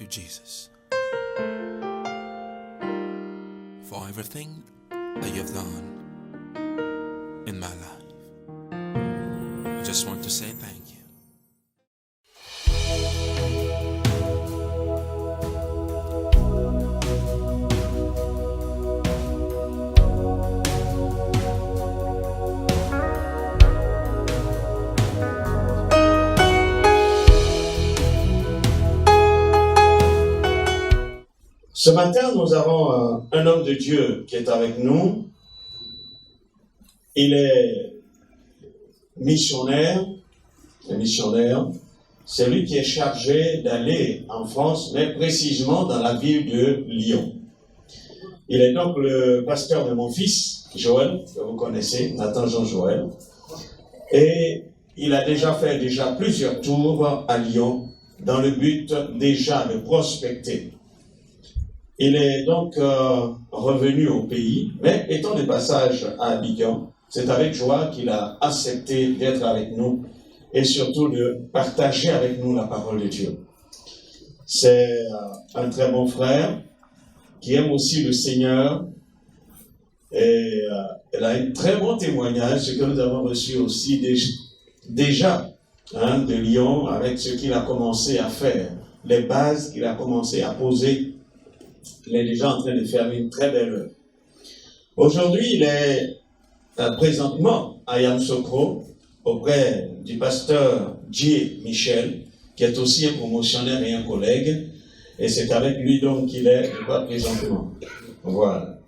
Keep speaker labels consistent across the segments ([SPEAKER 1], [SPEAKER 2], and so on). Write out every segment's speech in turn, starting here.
[SPEAKER 1] you, Jesus, for everything that you've done in my life. I just want to say thank you.
[SPEAKER 2] Ce matin, nous avons un homme de Dieu qui est avec nous. Il est missionnaire. C'est lui qui est chargé d'aller en France, mais précisément dans la ville de Lyon. Il est donc le pasteur de mon fils, Joël, que vous connaissez, Nathan Jean Joël. Et il a déjà fait plusieurs tours à Lyon dans le but déjà de prospecter. Il est donc revenu au pays, mais étant de passage à Abidjan, c'est avec joie qu'il a accepté d'être avec nous et surtout de partager avec nous la parole de Dieu. C'est un très bon frère qui aime aussi le Seigneur et il a un très bon témoignage, ce que nous avons reçu aussi déjà de Lyon avec ce qu'il a commencé à faire, les bases qu'il a commencé à poser. Il est déjà en train de faire une très belle œuvre. Aujourd'hui, il est présentement à Yamoussoukro auprès du pasteur J. Michel, qui est aussi un promotionnaire et un collègue. Et c'est avec lui donc qu'il est présentement. Voilà.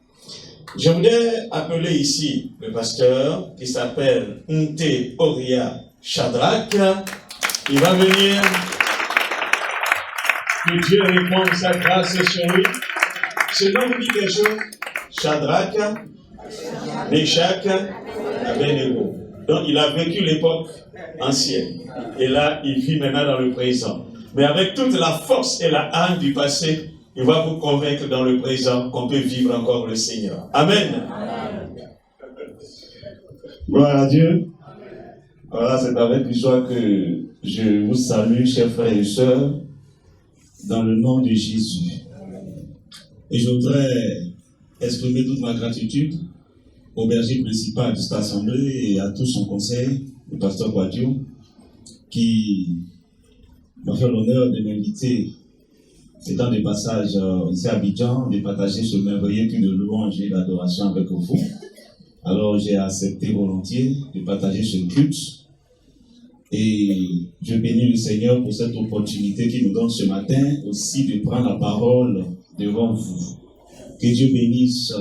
[SPEAKER 2] Je voudrais appeler ici le pasteur qui s'appelle Nte Oria Shadrach. Il va venir. Que Dieu réponde sa grâce sur lui. Ce nom vous dit quelque chose? Shadrach, Meshach, Abednego. Donc il a vécu l'époque ancienne. Et là, il vit maintenant dans le présent. Mais avec toute la force et la âme du passé, il va vous convaincre dans le présent qu'on peut vivre encore le Seigneur. Amen.
[SPEAKER 3] Gloire à Dieu. Voilà, c'est avec joie que je vous salue, chers frères et sœurs, dans le nom de Jésus. Et je voudrais exprimer toute ma gratitude au berger principal de cette assemblée et à tout son conseil, le pasteur Guadio, qui m'a fait l'honneur de m'inviter, étant des passages ici à Abidjan, de partager ce merveilleux culte de louange et d'adoration avec vous. Alors j'ai accepté volontiers de partager ce culte. Et je bénis le Seigneur pour cette opportunité qu'il nous donne ce matin aussi de prendre la parole devant vous. Que Dieu bénisse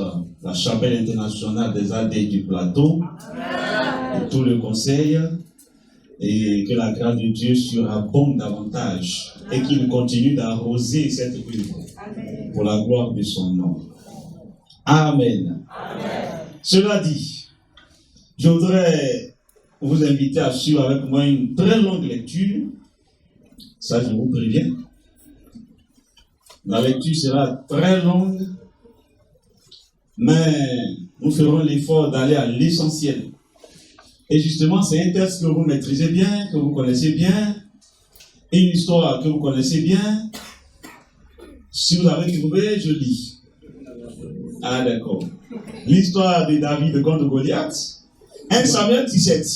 [SPEAKER 3] la chapelle internationale des AD du plateau et tout le conseil et que la grâce de Dieu surabonde davantage et qu'il continue d'arroser cette œuvre pour la gloire de son nom. Amen. Cela dit, je voudrais vous inviter à suivre avec moi une très longue lecture. Ça, je vous préviens. La lecture sera très longue, mais nous ferons l'effort d'aller à l'essentiel. Et justement, c'est un texte que vous maîtrisez bien, que vous connaissez bien, une histoire que vous connaissez bien. Si vous avez trouvé, je lis. Ah, d'accord. L'histoire de David contre Goliath. 1 Samuel 17.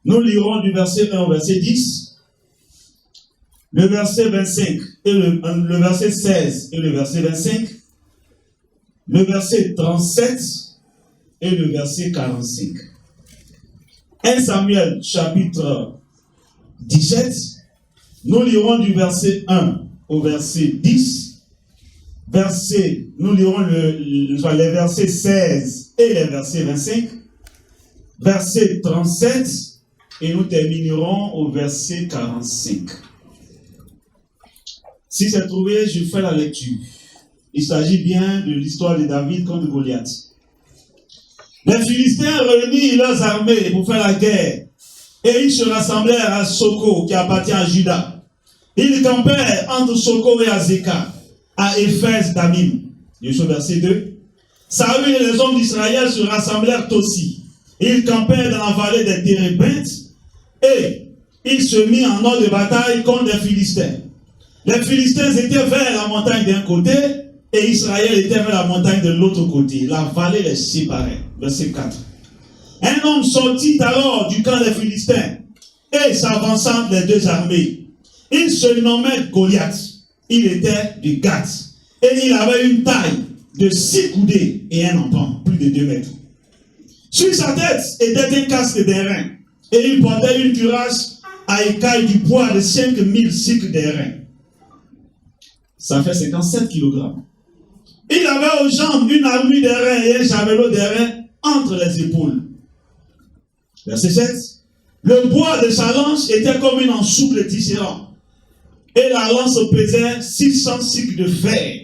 [SPEAKER 3] Nous lirons du verset 1 au verset 10. Le verset 25 et le verset 16 et le verset 25, le verset 37 et le verset 45. 1 Samuel chapitre 17, nous lirons du verset 1 au verset 10, nous lirons les versets 16 et les versets 25, verset 37 et nous terminerons au verset 45. Si c'est trouvé, je fais la lecture. Il s'agit bien de l'histoire de David contre Goliath. Les Philistins réunirent leurs armées pour faire la guerre et ils se rassemblèrent à Soko qui appartient à Juda. Ils campèrent entre Soko et Azekah, à Éphèse d'Amim. Verset 2. Saül et les hommes d'Israël se rassemblèrent aussi. Ils campèrent dans la vallée des Térébintes et ils se mirent en ordre de bataille contre les Philistins. Les Philistins étaient vers la montagne d'un côté et Israël était vers la montagne de l'autre côté. La vallée les séparait. Verset 4. Un homme sortit alors du camp des Philistins et s'avançant les deux armées. Il se nommait Goliath. Il était de Gath. Et il avait une taille de 6 coudées et un empan, plus de 2 mètres. Sur sa tête était un casque d'airain. Et il portait une cuirasse à écailles du poids de 5000 cycles d'airain. Ça fait 57 kg. Il avait aux jambes une armure d'airain et un javelot d'airain entre les épaules. Verset 7. Le bois de sa lance était comme une ensouple tisserand. Et la lance pesait 600 cycles de fer.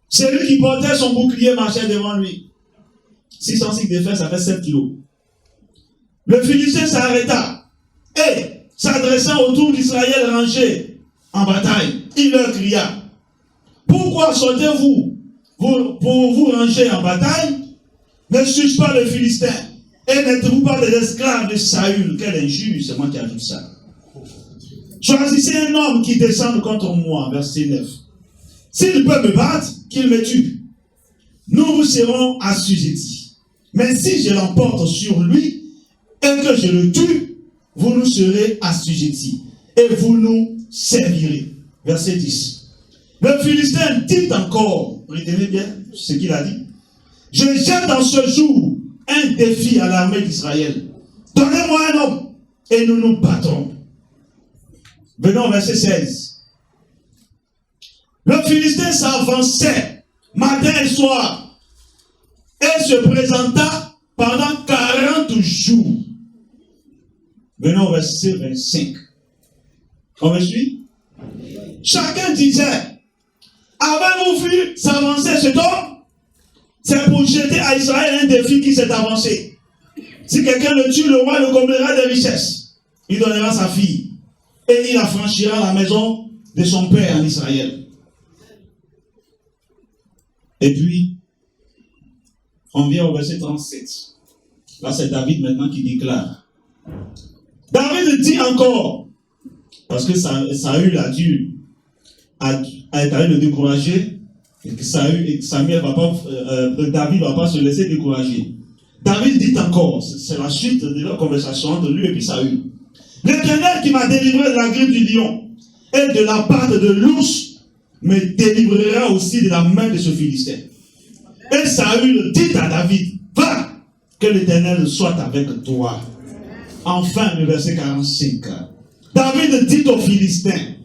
[SPEAKER 3] Celui qui portait son bouclier marchait devant lui. 600 cycles de fer, ça fait 7 kilos. Le Philistin s'arrêta et, s'adressant autour d'Israël rangé en bataille, il leur cria: pourquoi sortez-vous pour vous ranger en bataille? Ne suis-je pas le Philistin? Et n'êtes-vous pas des esclaves de Saül? Quelle injure, c'est moi qui ajoute ça. Choisissez un homme qui descende contre moi. Verset 9. S'il peut me battre, qu'il me tue. Nous vous serons assujettis. Mais si je l'emporte sur lui et que je le tue, vous nous serez assujettis et vous nous servirez. Verset 10. Le Philistin dit encore, retenez bien ce qu'il a dit: je jette en ce jour un défi à l'armée d'Israël. Donnez-moi un homme et nous nous battrons. Venons au verset 16. Le Philistin s'avançait matin et soir et se présenta pendant 40 jours. Venons au verset 25. On me suit? Chacun disait: avez-vous vu s'avancer cet homme? C'est pour jeter à Israël un défi qui s'est avancé. Si quelqu'un le tue, le roi le comblera des richesses. Il donnera sa fille et il affranchira la maison de son père en Israël. Et puis, on vient au verset 37. Là, c'est David maintenant qui déclare. David dit encore, parce que Saül a dû le décourager, et que David ne va pas se laisser décourager. David dit encore, c'est la suite de la conversation entre lui et puis Saül. L'Éternel qui m'a délivré de la grippe du lion et de la patte de l'ours me délivrera aussi de la main de ce Philistin. Et Saül dit à David: va, que l'Éternel soit avec toi. Enfin, le verset 45. David dit aux Philistins: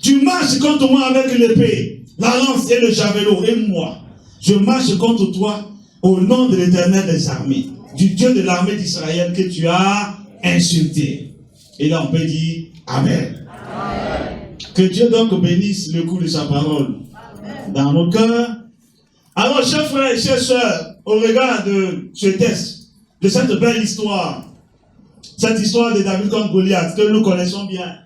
[SPEAKER 3] tu marches contre moi avec l'épée, la lance et le javelot, et moi, je marche contre toi au nom de l'Éternel des armées, du Dieu de l'armée d'Israël que tu as insulté. Et là, on peut dire Amen. Amen. Que Dieu donc bénisse le coup de sa parole. Amen. Dans nos cœurs. Alors, chers frères et chères sœurs, au regard de ce texte, de cette belle histoire, cette histoire de David contre Goliath, que nous connaissons bien,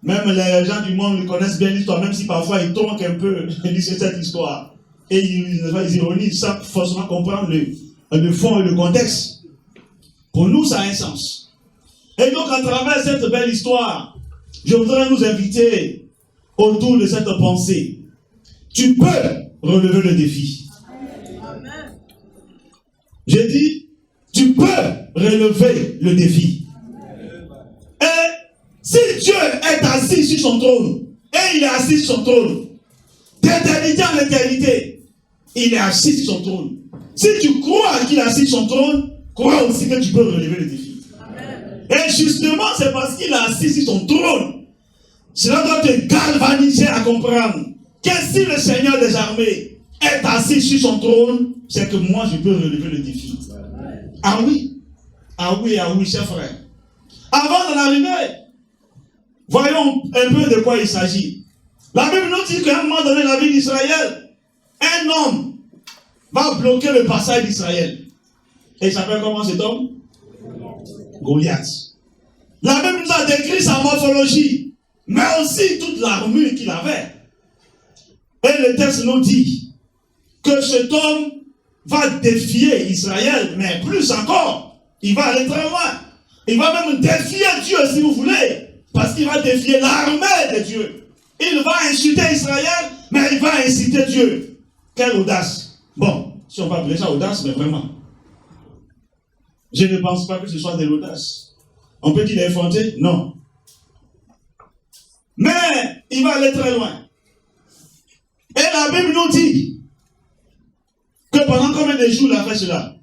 [SPEAKER 3] même les gens du monde connaissent bien l'histoire, même si parfois ils tronquent un peu cette histoire. Et ils ironisent sans forcément comprendre le fond et le contexte. Pour nous, ça a un sens. Et donc, à travers cette belle histoire, je voudrais nous inviter autour de cette pensée. Tu peux relever le défi. Amen. J'ai dit, tu peux relever le défi. Et si Dieu est assis sur son trône, et il est assis sur son trône, d'éternité en éternité, il est assis sur son trône. Si tu crois qu'il est assis sur son trône, crois aussi que tu peux relever le défi. Et justement, c'est parce qu'il est assis sur son trône. Cela doit te galvaniser à comprendre que si le Seigneur des armées est assis sur son trône, c'est que moi, je peux relever le défi. Ah oui, chers frères. Avant d'en arriver, voyons un peu de quoi il s'agit. La Bible nous dit qu'à un moment donné, la vie d'Israël, un homme va bloquer le passage d'Israël. Et il s'appelle comment cet homme? Goliath. La Bible nous a décrit sa morphologie, mais aussi toute l'armure qu'il avait. Et le texte nous dit que cet homme va défier Israël, mais plus encore, il va aller très loin. Il va même défier Dieu, si vous voulez,
[SPEAKER 4] Parce qu'il va défier l'armée de Dieu. Il va insulter Israël, mais il va inciter Dieu. Quelle audace. Bon, si on va appeler ça audace, mais vraiment. Je ne pense pas que ce soit de l'audace. On peut dire effronté? Non. Mais il va aller très loin. Et la Bible nous dit que pendant combien de jours il a fait cela?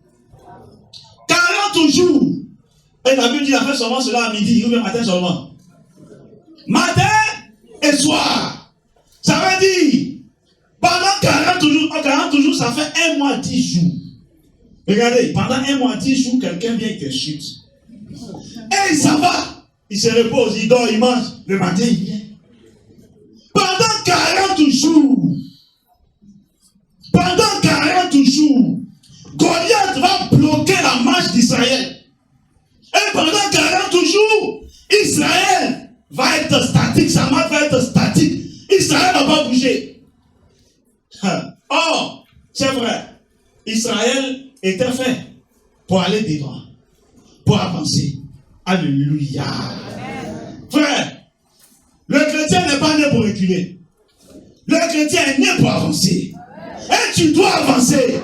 [SPEAKER 4] 40 jours. Et la Bible dit qu'il a fait seulement cela à midi ou bien matin seulement. Matin et soir. Ça veut dire, pendant 40 jours, ça fait 1 mois 10 jours. Regardez, pendant 1 mois 10 jours, quelqu'un vient et te chute. Et ça va. Il se repose, il dort, il mange. Le matin, il vient. Pendant 40 jours. Pendant 40 jours, Goliath va bloquer la marche d'Israël. Et pendant 40 jours, Israël va être statique, sa marche va être statique. Israël ne va pas bouger. Or, c'est vrai, Israël était fait pour aller devant, pour avancer. Alléluia. Frère, le chrétien n'est pas né pour reculer. Le chrétien est né pour avancer. Et tu dois avancer.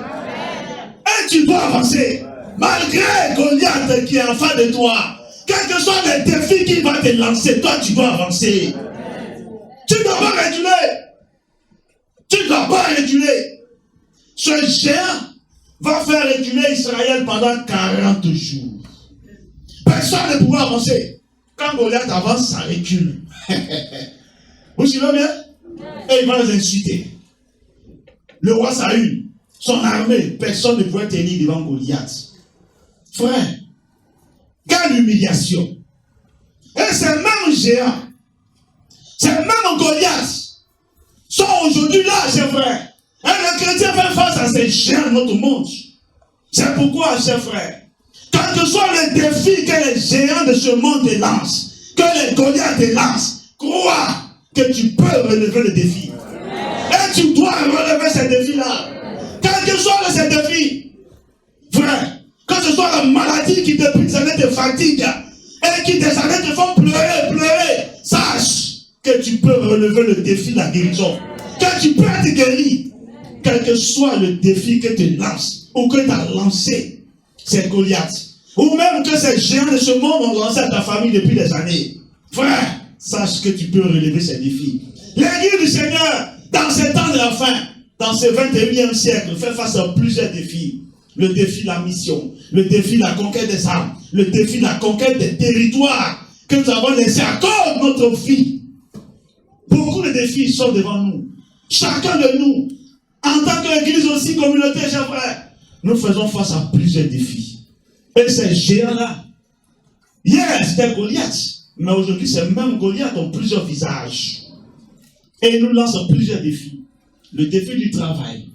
[SPEAKER 4] Et tu dois avancer. Malgré Goliath qui est en face de toi, quels que soient les défis qu'il va te lancer, toi tu dois avancer. Tu ne dois pas reculer. Tu ne dois pas reculer. Ce géant va faire reculer Israël pendant 40 jours. Personne ne pourra avancer. Quand Goliath avance, ça recule. Vous suivez bien? Et il va les insulter. Le roi Saül, son armée, personne ne pouvait tenir devant Goliath. Frère, quelle humiliation. Et ces mêmes géants, ces mêmes Goliath, sont aujourd'hui là, chers frères. Et le chrétien fait face à ces géants de notre monde. C'est pourquoi, chers frères, quel que soit le défi que les géants de ce monde te lancent, que les Goliaths te lancent, crois que tu peux relever le défi. Et tu dois relever ces défis-là. Quel que soit ces défis, frère, que ce soit la maladie qui depuis des années te fatigue et qui des années te font pleurer, sache que tu peux relever le défi de la guérison. Que tu peux être guéri. Quel que soit le défi que tu lances ou que tu as lancé, c'est Goliath. Ou même que ces géants de ce monde ont lancé à ta famille depuis des années. Frère, sache que tu peux relever ces défis. L'Église du Seigneur, dans ces temps de la fin, dans ce 21e siècle, fait face à plusieurs défis. Le défi de la mission, le défi de la conquête des âmes, le défi de la conquête des territoires que nous avons laissés à cause de notre vie. Beaucoup de défis sont devant nous. Chacun de nous, en tant qu'Église aussi, communauté, chers frères, nous faisons face à plusieurs défis. Et ces géants-là, hier c'était Goliath, mais aujourd'hui ces mêmes Goliath ont plusieurs visages. Et ils nous lancent plusieurs défis. Le défi du travail.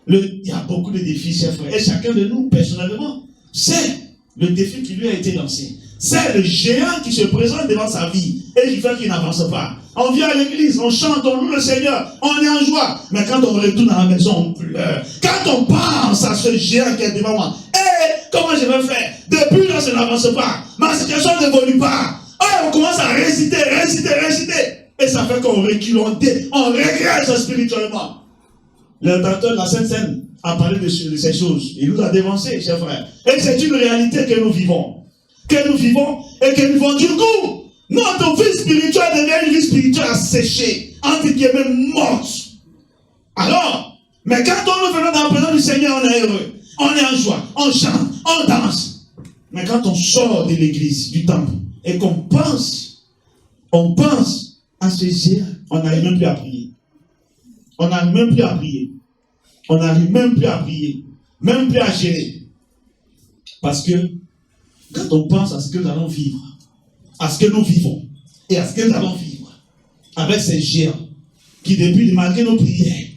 [SPEAKER 4] Il y a beaucoup de défis, chers frères. Et chacun de nous, personnellement, c'est le défi qui lui a été lancé. C'est le géant qui se présente devant sa vie et qui fait qu'il n'avance pas. On vient à l'église, on chante, on loue le Seigneur, on est en joie. Mais quand on retourne à la maison, on pleure. Quand on pense à ce géant qui est devant moi, comment je vais faire? Depuis là, ça n'avance pas. Ma situation n'évolue pas. On commence à réciter. Et ça fait qu'on recule, on régresse spirituellement. L'intenteur de la Sainte Seine a parlé de ces choses. Il nous a dévancé, chers frères. Et c'est une réalité que nous vivons. Et que nous vivons. Du coup, notre vie spirituelle devient une vie spirituelle asséchée, entre guillemets morte. Alors, mais quand nous venons dans la présence du Seigneur, on est heureux. On est en joie, on chante, on danse. Mais quand on sort de l'église, du temple, et qu'on pense à ce géant, on n'arrive même plus à prier. On n'arrive même plus à prier. On n'arrive même plus à prier. Même plus à gérer. Parce que quand on pense à ce que nous allons vivre, à ce que nous vivons, et à ce que nous allons vivre, avec ces géants, qui depuis malgré nos prières,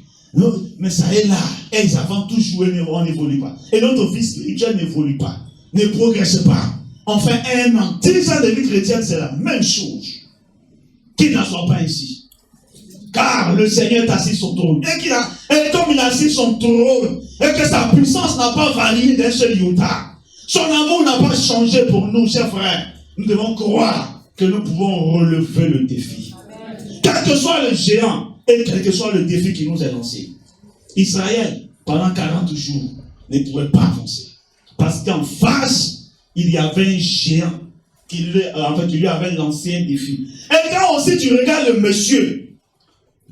[SPEAKER 4] mais ça est là, et ils avancent toujours, mais on n'évolue pas. Et notre vie spirituelle n'évolue pas, ne progresse pas. On fait 1 an, 10 ans de vie chrétienne, c'est la même chose. Qu'il n'en soit pas ici. Car le Seigneur est assis sur son trône. Et comme il a assis son trône, et que sa puissance n'a pas varié d'un seul iota, son amour n'a pas changé pour nous, chers frères. Nous devons croire que nous pouvons relever le défi. Quel que soit le géant et quel que soit le défi qui nous est lancé. Israël, pendant 40 jours, ne pouvait pas avancer. Parce qu'en face, il y avait un géant qui lui avait lancé un défi. Et quand aussi tu regardes le monsieur,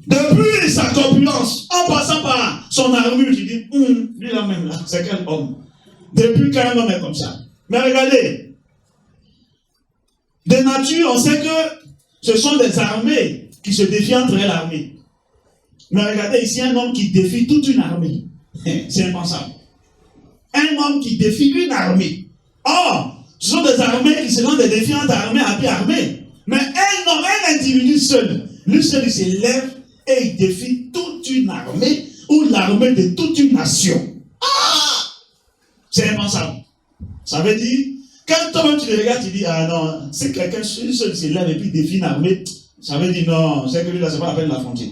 [SPEAKER 4] depuis sa corpulence, en passant par son armure, tu dis, lui là même, là, c'est quel homme? Depuis quand un homme est comme ça. Mais regardez, de nature, on sait que ce sont des armées qui se défient entre elles l'armée. Mais regardez ici, un homme qui défie toute une armée. C'est impensable. Un homme qui défie une armée. Or, ce sont des armées qui se lancent des défis entre armée à armée. Mais un homme, un individu seul, lui seul, il se lève et il défie toute une armée ou l'armée de toute une nation. C'est impensable. Ça veut dire, quand toi-même tu le regardes, tu dis, ah non, si quelqu'un seul se lève et puis défie une armée, ça veut dire non, c'est que lui là, c'est pas la peine de l'affronter.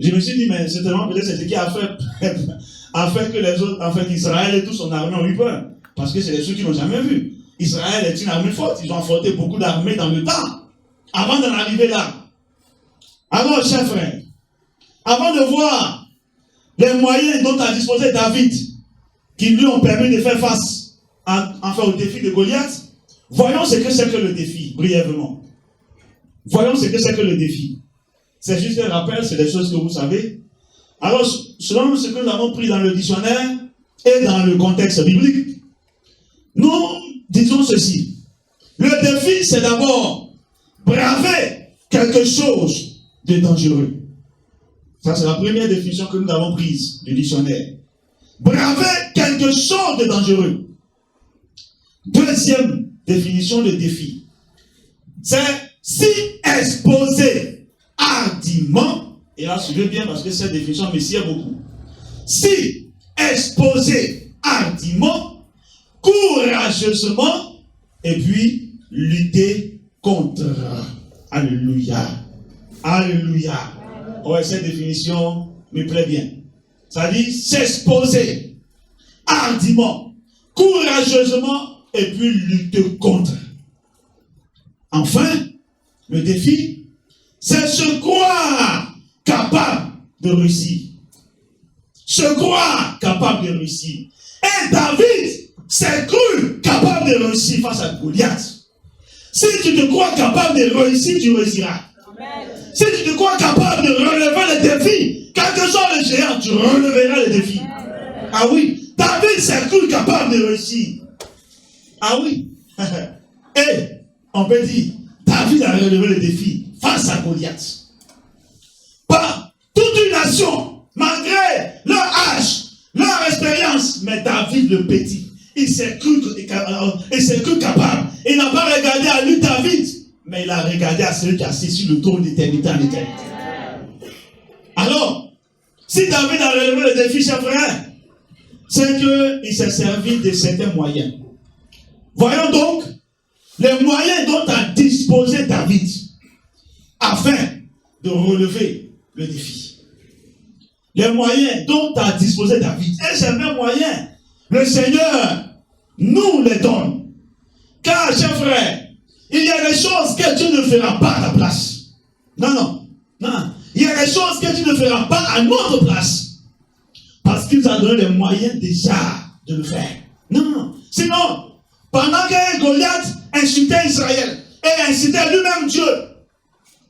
[SPEAKER 4] Je me suis dit, mais certainement, peut-être c'est ce qui a fait que les autres, en fait, Israël et tout son armée ont eu peur. Parce que c'est des choses qu'ils n'ont jamais vu. Israël est une armée forte. Ils ont affronté beaucoup d'armées dans le temps. Avant d'en arriver là. Alors, chers frères, avant de voir les moyens dont a disposé David, qui lui ont permis de faire face au défi de Goliath, voyons ce que c'est que le défi, brièvement. Voyons ce que c'est que le défi. C'est juste un rappel, c'est des choses que vous savez. Alors, selon ce que nous avons pris dans le dictionnaire et dans le contexte biblique, nous disons ceci. Le défi, c'est d'abord braver quelque chose de dangereux. Ça, c'est la première définition que nous avons prise du dictionnaire. Braver quelque chose de dangereux. Deuxième définition de défi. C'est s'y exposer hardiment. Et là, suivez bien parce que cette définition me sied beaucoup. S'y exposer hardiment, courageusement, et puis lutter contre. Alléluia. Alléluia. Ouais, cette définition me plaît bien. Ça dit s'exposer hardiment, courageusement, et puis lutter contre. Enfin, le défi, c'est se croire capable de réussir. Se croire capable de réussir. Et David s'est cru capable de réussir face à Goliath. Si tu te crois capable de réussir, tu réussiras. Amen. Si tu te crois capable de relever les défis, quel que soit le géant, tu releveras les défis. Amen. Ah oui, David s'est cru capable de réussir. Ah oui. Et on peut dire, David a relevé le défi face à Goliath. Pas toute une nation, malgré leur âge, leur expérience, mais David le petit, il s'est cru capable. Il n'a pas regardé à lui David, mais il a regardé à celui qui a assis sur le trône d'éternité en éternité. Alors, si David a relevé le défi, chers frères, c'est qu'il s'est servi de certains moyens. Voyons donc les moyens dont a disposé David afin de relever le défi. Les moyens dont a disposé David. Et ces mêmes moyens, le Seigneur nous les donne. Car, chers frères, il y a des choses que Dieu ne fera pas à ta place. Non. Il y a des choses que Dieu ne fera pas à notre place. Parce qu'il nous a donné les moyens déjà de le faire. Non. Sinon, pendant que Goliath insultait Israël et incitait lui-même Dieu,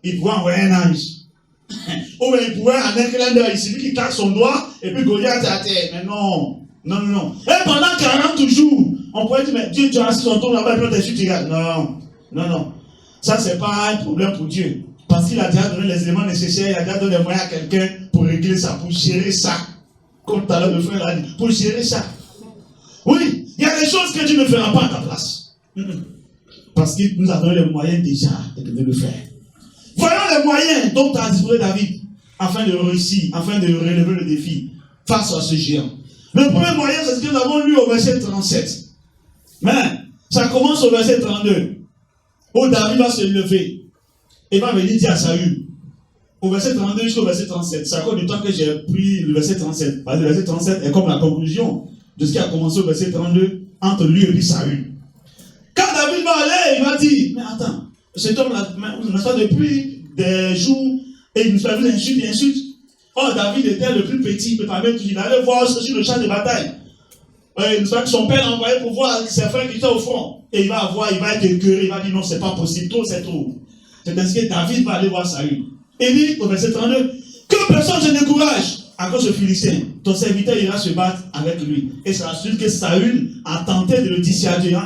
[SPEAKER 4] il pouvait envoyer un ange. Ou il pouvait en un clin d'œil, c'est lui qui claque son doigt et puis Goliath est à terre. Mais non. Et pendant 40 jours, on pourrait dire, mais Dieu, tu as assis son tour là-bas et puis tu regardes. Non. Ça, c'est pas un problème pour Dieu. Parce qu'il a déjà donné les éléments nécessaires, il a déjà donné les moyens à quelqu'un pour régler ça, pour gérer ça. Comme tout à l'heure le frère l'a dit, pour gérer ça. Oui, il y a des choses que Dieu ne fera pas à ta place. Parce qu'il nous a donné les moyens déjà de le faire. Voyons les moyens dont a disposé David afin de réussir, afin de relever le défi face à ce géant. Le premier moyen, c'est ce que nous avons lu au verset 37. Mais ça commence au verset 32. Où David va se lever et va venir dire à Saül. Au verset 32 jusqu'au verset 37. C'est à cause du temps que j'ai pris le verset 37. Parce que le verset 37 est comme la conclusion de ce qui a commencé au verset 32 entre lui et puis Saül. Quand David va aller, il va dire, mais attends, cet homme-là, depuis des jours, et il nous fait insulte et insulte. Oh, David était le plus petit, il allait voir sur le champ de bataille. Son père l'a envoyé pour voir ses frères qui étaient au front. Et il va être écœuré, il va dire non, c'est pas possible, trop c'est trop. C'est ainsi que David va aller voir Saül. Et dit au verset 32, que personne ne se décourage à cause de Philistin. Ton serviteur ira se battre avec lui. Et c'est ensuite que Saül a tenté de le dissuader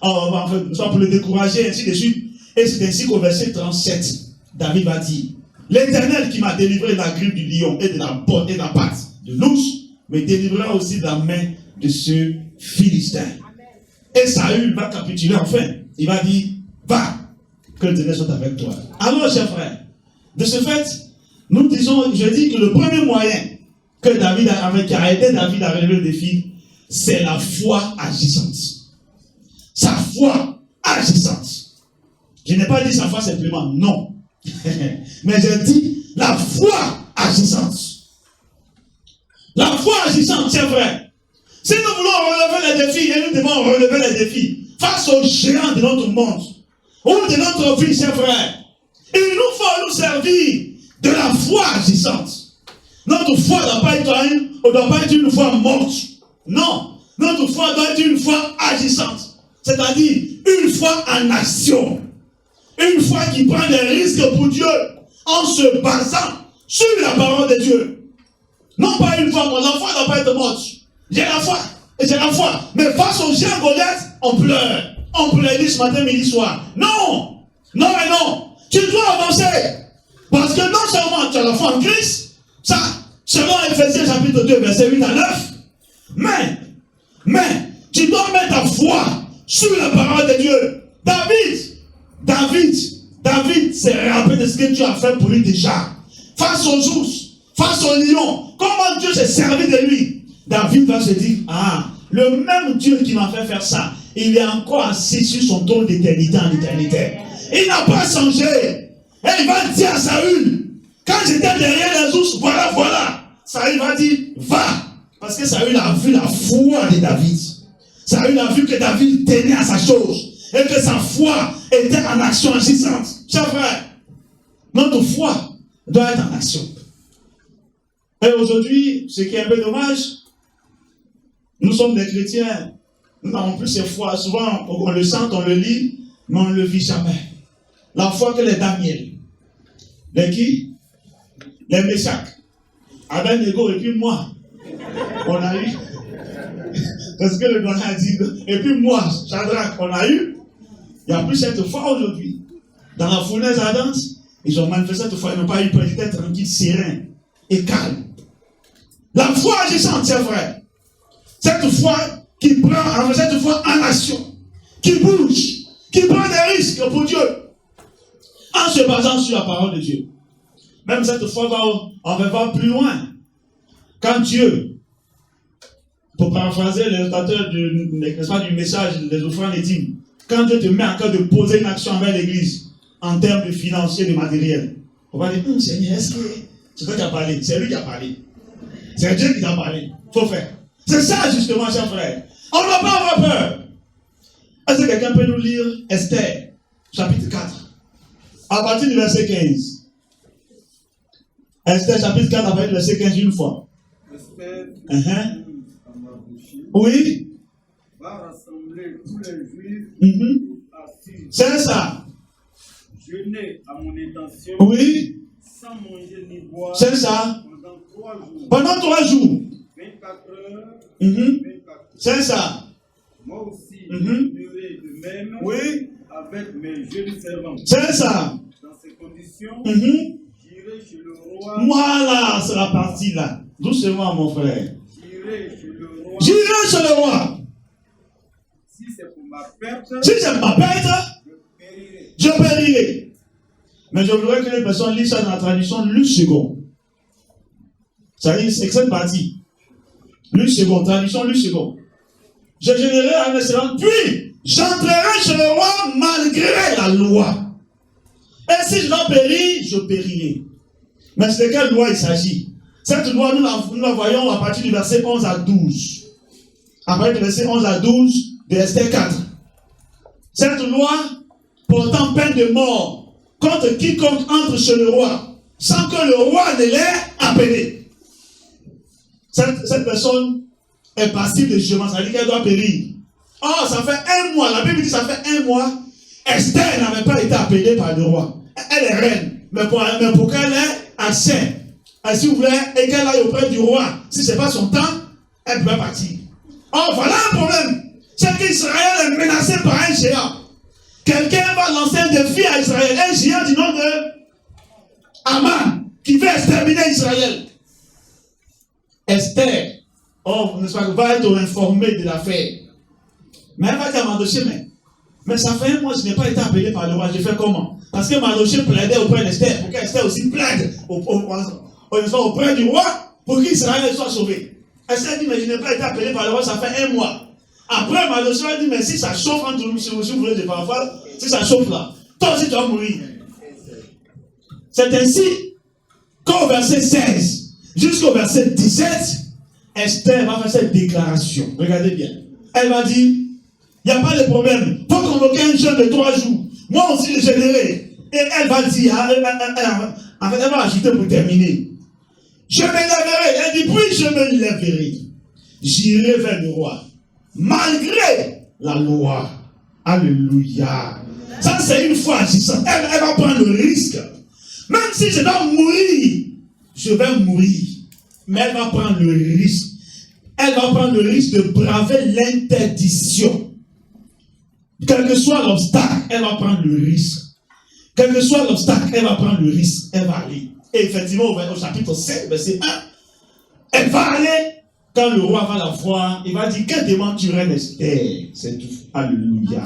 [SPEAKER 4] pour le décourager, ainsi de suite. Et c'est ainsi qu'au verset 37, David va dire, l'Éternel qui m'a délivré de la griffe du lion et de la botte et de la patte de l'ours, me délivrera aussi de la main de ce Philistin. Et Saül va capituler enfin. Il va dire, va, que l'Éternel soit avec toi. Alors, chers frères, de ce fait, nous disons, je dis que le premier moyen que David qui a aidé David à relever le défi, c'est la foi agissante. Sa foi agissante. Je n'ai pas dit sa foi simplement, non. Mais j'ai dit la foi agissante. La foi agissante, c'est vrai. Si nous voulons relever les défis, et nous devons relever les défis face aux géants de notre monde, ou de notre vie, chers frères, il nous faut nous servir de la foi agissante. Notre foi ne doit pas être une foi morte. Non, notre foi doit être une foi agissante. C'est-à-dire une foi en action. Une foi qui prend des risques pour Dieu en se basant sur la parole de Dieu. Non pas une foi morte. La foi ne doit pas être morte. J'ai la foi. Et j'ai la foi. Mais face aux géants Goliath, on pleure. On pleure ce matin, midi, soir. Non. Non et non. Tu dois avancer. Parce que non seulement tu as la foi en Christ, ça, selon Ephésiens chapitre 2, verset 8 à 9, mais tu dois mettre ta foi sur la parole de Dieu. David s'est rappelé de ce que Dieu a fait pour lui déjà. Face aux ours, face aux lions, comment Dieu s'est servi de lui. David va se dire, le même Dieu qui m'a fait faire ça, il est encore assis sur son trône d'éternité en éternité. Il n'a pas changé. Et il va dire à Saül, quand j'étais derrière les ours, voilà. Saül va dire, va. Parce que Saül a vu la foi de David. Saül a vu que David tenait à sa chose. Et que sa foi était en action agissante. Chers frères, notre foi doit être en action. Et aujourd'hui, ce qui est un peu dommage, nous sommes des chrétiens. Nous n'avons plus cette foi. Souvent, on le sent, on le lit, mais on ne le vit jamais. La foi que les Daniel. Les qui? Les Meshach. Abednego et puis moi. On a eu. Parce que le don a dit. Et puis moi, Shadrach, on a eu. Il n'y a plus cette foi aujourd'hui. Dans la fournaise ardente, ils ont manifesté cette foi. Ils n'ont pas eu peur d'être tranquille, serein et calme. La foi agissante, c'est vrai. Cette foi qui prend, cette foi en action, qui bouge, qui prend des risques pour Dieu, en se basant sur la parole de Dieu. Même cette foi, on va voir plus loin. Quand Dieu, pour paraphraser les auteurs du message des offrandes et dîmes, quand Dieu te met à cœur de poser une action envers l'Église, en termes de financier, de matériel, on va dire, Seigneur, est-ce que c'est toi qui as parlé? C'est lui qui a parlé. C'est Dieu qui t'a parlé. Il faut faire. C'est ça, justement, chers frères. On ne doit pas avoir peur. Est-ce que quelqu'un peut nous lire Esther, chapitre 4, à partir du verset 15? Esther, chapitre 4, à partir du verset 15, une fois. Esther, oui.
[SPEAKER 5] Va rassembler tous les Juifs assis.
[SPEAKER 4] C'est ça.
[SPEAKER 5] Jeûner à mon intention.
[SPEAKER 4] Oui.
[SPEAKER 5] Sans manger ni boire.
[SPEAKER 4] C'est ça.
[SPEAKER 5] Pendant 3 jours.
[SPEAKER 4] Pendant 3 jours.
[SPEAKER 5] 24 heures.
[SPEAKER 4] 24 heures. C'est ça.
[SPEAKER 5] Moi aussi, je ferai de même.
[SPEAKER 4] Oui.
[SPEAKER 5] Avec mes jeunes servants.
[SPEAKER 4] C'est ça.
[SPEAKER 5] Dans ces conditions, j'irai chez le roi.
[SPEAKER 4] Voilà, c'est la partie là. Doucement, mon frère.
[SPEAKER 5] J'irai chez le roi.
[SPEAKER 4] J'irai chez le roi.
[SPEAKER 5] Si c'est pour ma perte,
[SPEAKER 4] je périrai. Mais je voudrais que les personnes lisent ça dans la traduction Luc second. Ça dit, c'est cette partie. Luc second, traduction Luc second. Je générerai à l'excellence, puis j'entrerai chez le roi malgré la loi. Et si je dois périr, je périrai. Mais c'est de quelle loi il s'agit? Cette loi, nous la voyons à partir du verset 11 à 12. À partir du verset 11 à 12 de Esther 4. Cette loi portant peine de mort contre quiconque entre chez le roi, sans que le roi ne l'ait appelé. Cette personne est passive de jugement, ça veut dire qu'elle doit périr. Oh, ça fait 1 mois, la Bible dit ça fait 1 mois, Esther n'avait pas été appelée par le roi. Elle est reine, mais pour qu'elle ait accès, si vous voulez, et qu'elle aille auprès du roi, si ce n'est pas son temps, elle peut partir. Oh, voilà un problème. C'est qu'Israël est menacé par un géant. Quelqu'un va lancer un défi à Israël, un géant du nom de Aman, qui veut exterminer Israël. Esther, va être informée de l'affaire. Mais elle va dire à Mardochée, mais ça fait 1 mois que je n'ai pas été appelé par le roi. J'ai fait comment? Parce que Mardochée plaidait auprès d'Esther, pour qu'Esther aussi plaide auprès du roi, pour qu'Israël soit sauvé. Esther dit, mais je n'ai pas été appelé par le roi, ça fait 1 mois. Après, Mardochée a dit, mais si ça chauffe entre nous, si vous voulez des parfois, si ça chauffe là, toi aussi tu vas mourir. C'est ainsi qu'au verset 16 jusqu'au verset 17, Esther va faire cette déclaration. Regardez bien. Elle va dire, il n'y a pas de problème. Il faut convoquer un jeûne de 3 jours. Moi aussi, je générerai. Et elle va dire, en fait, elle va ajouter pour terminer. Je me lèverai. Elle dit, puis je me lèverai. J'irai vers le roi. Malgré la loi. Alléluia. Ça, c'est une foi agissante. Elle va prendre le risque. Même si je dois mourir, je vais mourir. Mais elle va prendre le risque. Elle va prendre le risque de braver l'interdiction. Quel que soit l'obstacle, elle va prendre le risque. Quel que soit l'obstacle, elle va prendre le risque. Elle va aller. Et effectivement, au chapitre 7, verset 1, elle va aller. Quand le roi va la voir, il va dire, que demandes-tu, reine Esther? C'est tout. Alléluia.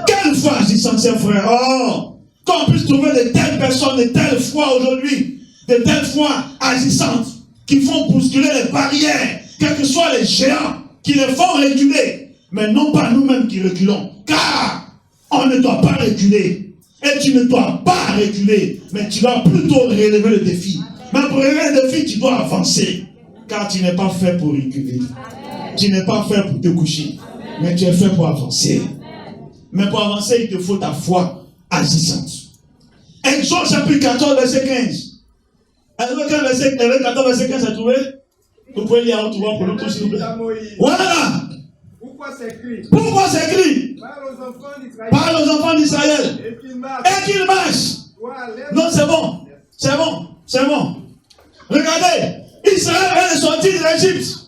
[SPEAKER 4] Quelle foi agissante, chers frères. Oh, qu'on puisse trouver de telles personnes, de telles foi aujourd'hui, de telles foi agissantes, qui font bousculer les barrières, quels que soient les géants, qui les font reculer, mais non pas nous-mêmes qui reculons, car on ne doit pas reculer, et tu ne dois pas reculer, mais tu dois plutôt relever le défi. Mais pour relever le défi, tu dois avancer, car tu n'es pas fait pour reculer, tu n'es pas fait pour te coucher, mais tu es fait pour avancer. Mais pour avancer, il te faut ta foi agissante. Exode chapitre 14, verset 15. Verset 14, verset 15, à trouver. Vous pouvez lire en trouvant pour nous tous, s'il vous plaît. Voilà.
[SPEAKER 5] Pourquoi c'est écrit?
[SPEAKER 4] Pourquoi c'est écrit?
[SPEAKER 5] Parle aux enfants d'Israël.
[SPEAKER 4] Et qu'ils marchent. Non, c'est bon. C'est bon. C'est bon. Regardez. Israël vient de sortir de l'Égypte.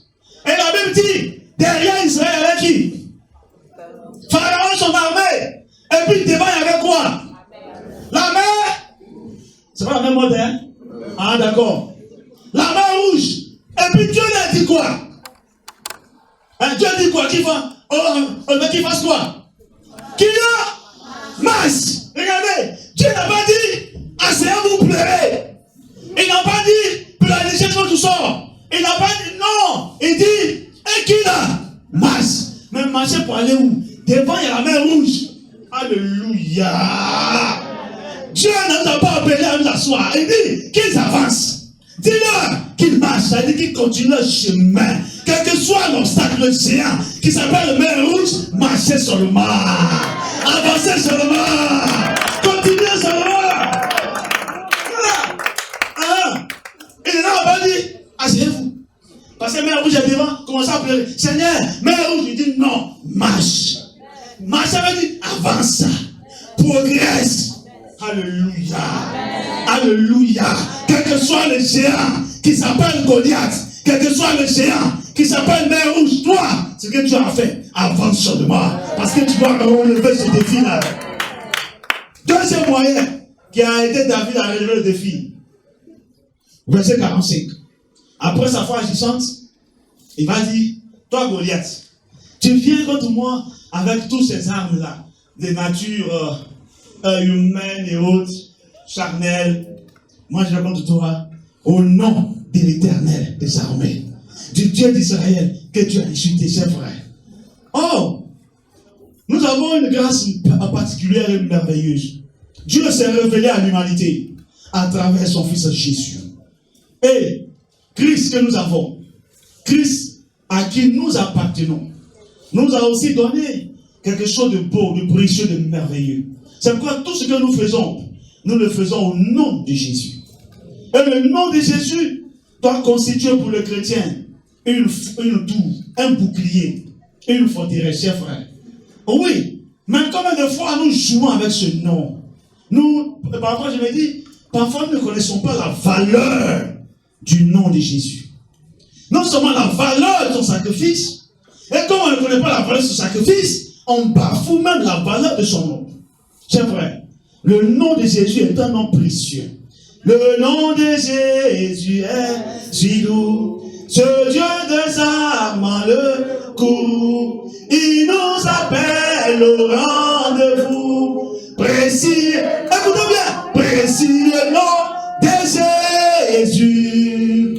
[SPEAKER 4] Et la Bible dit, derrière Israël, il y avait qui? Pharaon, son armée. Et puis devant, il y avait quoi? La mer. C'est pas la même mode, hein? Ah, d'accord. La mer rouge. Et puis Dieu lui a dit quoi? Dieu dit quoi? Qu'il fasse quoi? Qu'il y a masse. Regardez. Dieu n'a pas dit, asseyez-vous, pleurez. Il n'a pas dit, planifiez tout sort. Il n'a pas dit, non. Il dit, et qu'il a masse. Mais marcher pour aller où? Devant, il y a la mer rouge. Alléluia. Dieu ne t'a pas appelé à nous asseoir. Il dit qu'ils avancent. Dis-leur qu'ils marchent. Ça dit qu'ils continuent leur chemin. Quel que soit l'obstacle géant qui s'appelle mer rouge, marchez seulement. Avancez seulement. Continuez seulement. Voilà. Il n'a pas dit, asseyez-vous. Parce que mer rouge est devant. Commencez à pleurer. Seigneur, mer rouge, il dit non, marche. Marche, ça veut dire avance. Progresse. Alléluia. Alléluia. Quel que soit le géant qui s'appelle Goliath, quel que soit le géant qui s'appelle mer rouge, toi, ce que tu as fait, avance seulement. Parce que tu dois relever ce défi-là. Deuxième moyen qui a aidé David à relever le défi. Verset 45. Après sa foi agissante, il va dire, toi Goliath, tu viens contre moi avec toutes ces armes-là, de nature humaine et autres, charnelles. Moi je viens contre toi au nom de l'Éternel des armées, du Dieu d'Israël que tu as insulté, chers frères. Oh, nous avons une grâce particulière et merveilleuse. Dieu s'est révélé à l'humanité à travers son Fils Jésus. Et Christ que nous avons, Christ à qui nous appartenons, nous a aussi donné quelque chose de beau, de précieux, de merveilleux. C'est pourquoi tout ce que nous faisons, nous le faisons au nom de Jésus. Et le nom de Jésus doit constituer pour le chrétien une tour, un bouclier, une forteresse, chers frères. Oui, mais combien de fois nous jouons avec ce nom? Nous, parfois je me dis, parfois nous ne connaissons pas la valeur du nom de Jésus. Non seulement la valeur de son sacrifice, et comme on ne connaît pas la valeur de son sacrifice, on bafoue même la valeur de son nom. C'est vrai. Le nom de Jésus est un nom précieux. Le nom de Jésus est si doux. Ce Dieu des armes le courroux. Il nous appelle au rendez-vous. Précis, écoutez bien, précis le nom de Jésus.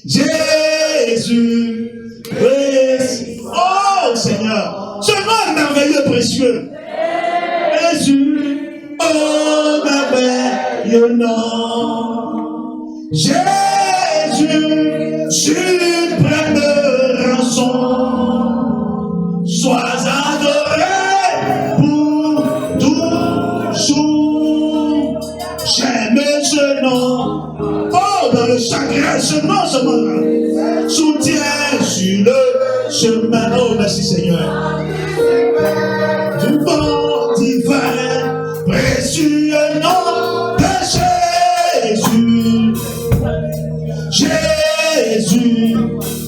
[SPEAKER 4] Jésus, précis. Oh Seigneur, ce nom est merveilleux, précieux. Jésus, oh merveilleux nom. Jésus, suprême rançon. Sois adoré pour toujours. J'aime ce nom. Oh, dans le chagrin, ce nom soutient sur le chemin. Oh, merci Seigneur. Du bon divin, précieux nom de Jésus. Jésus,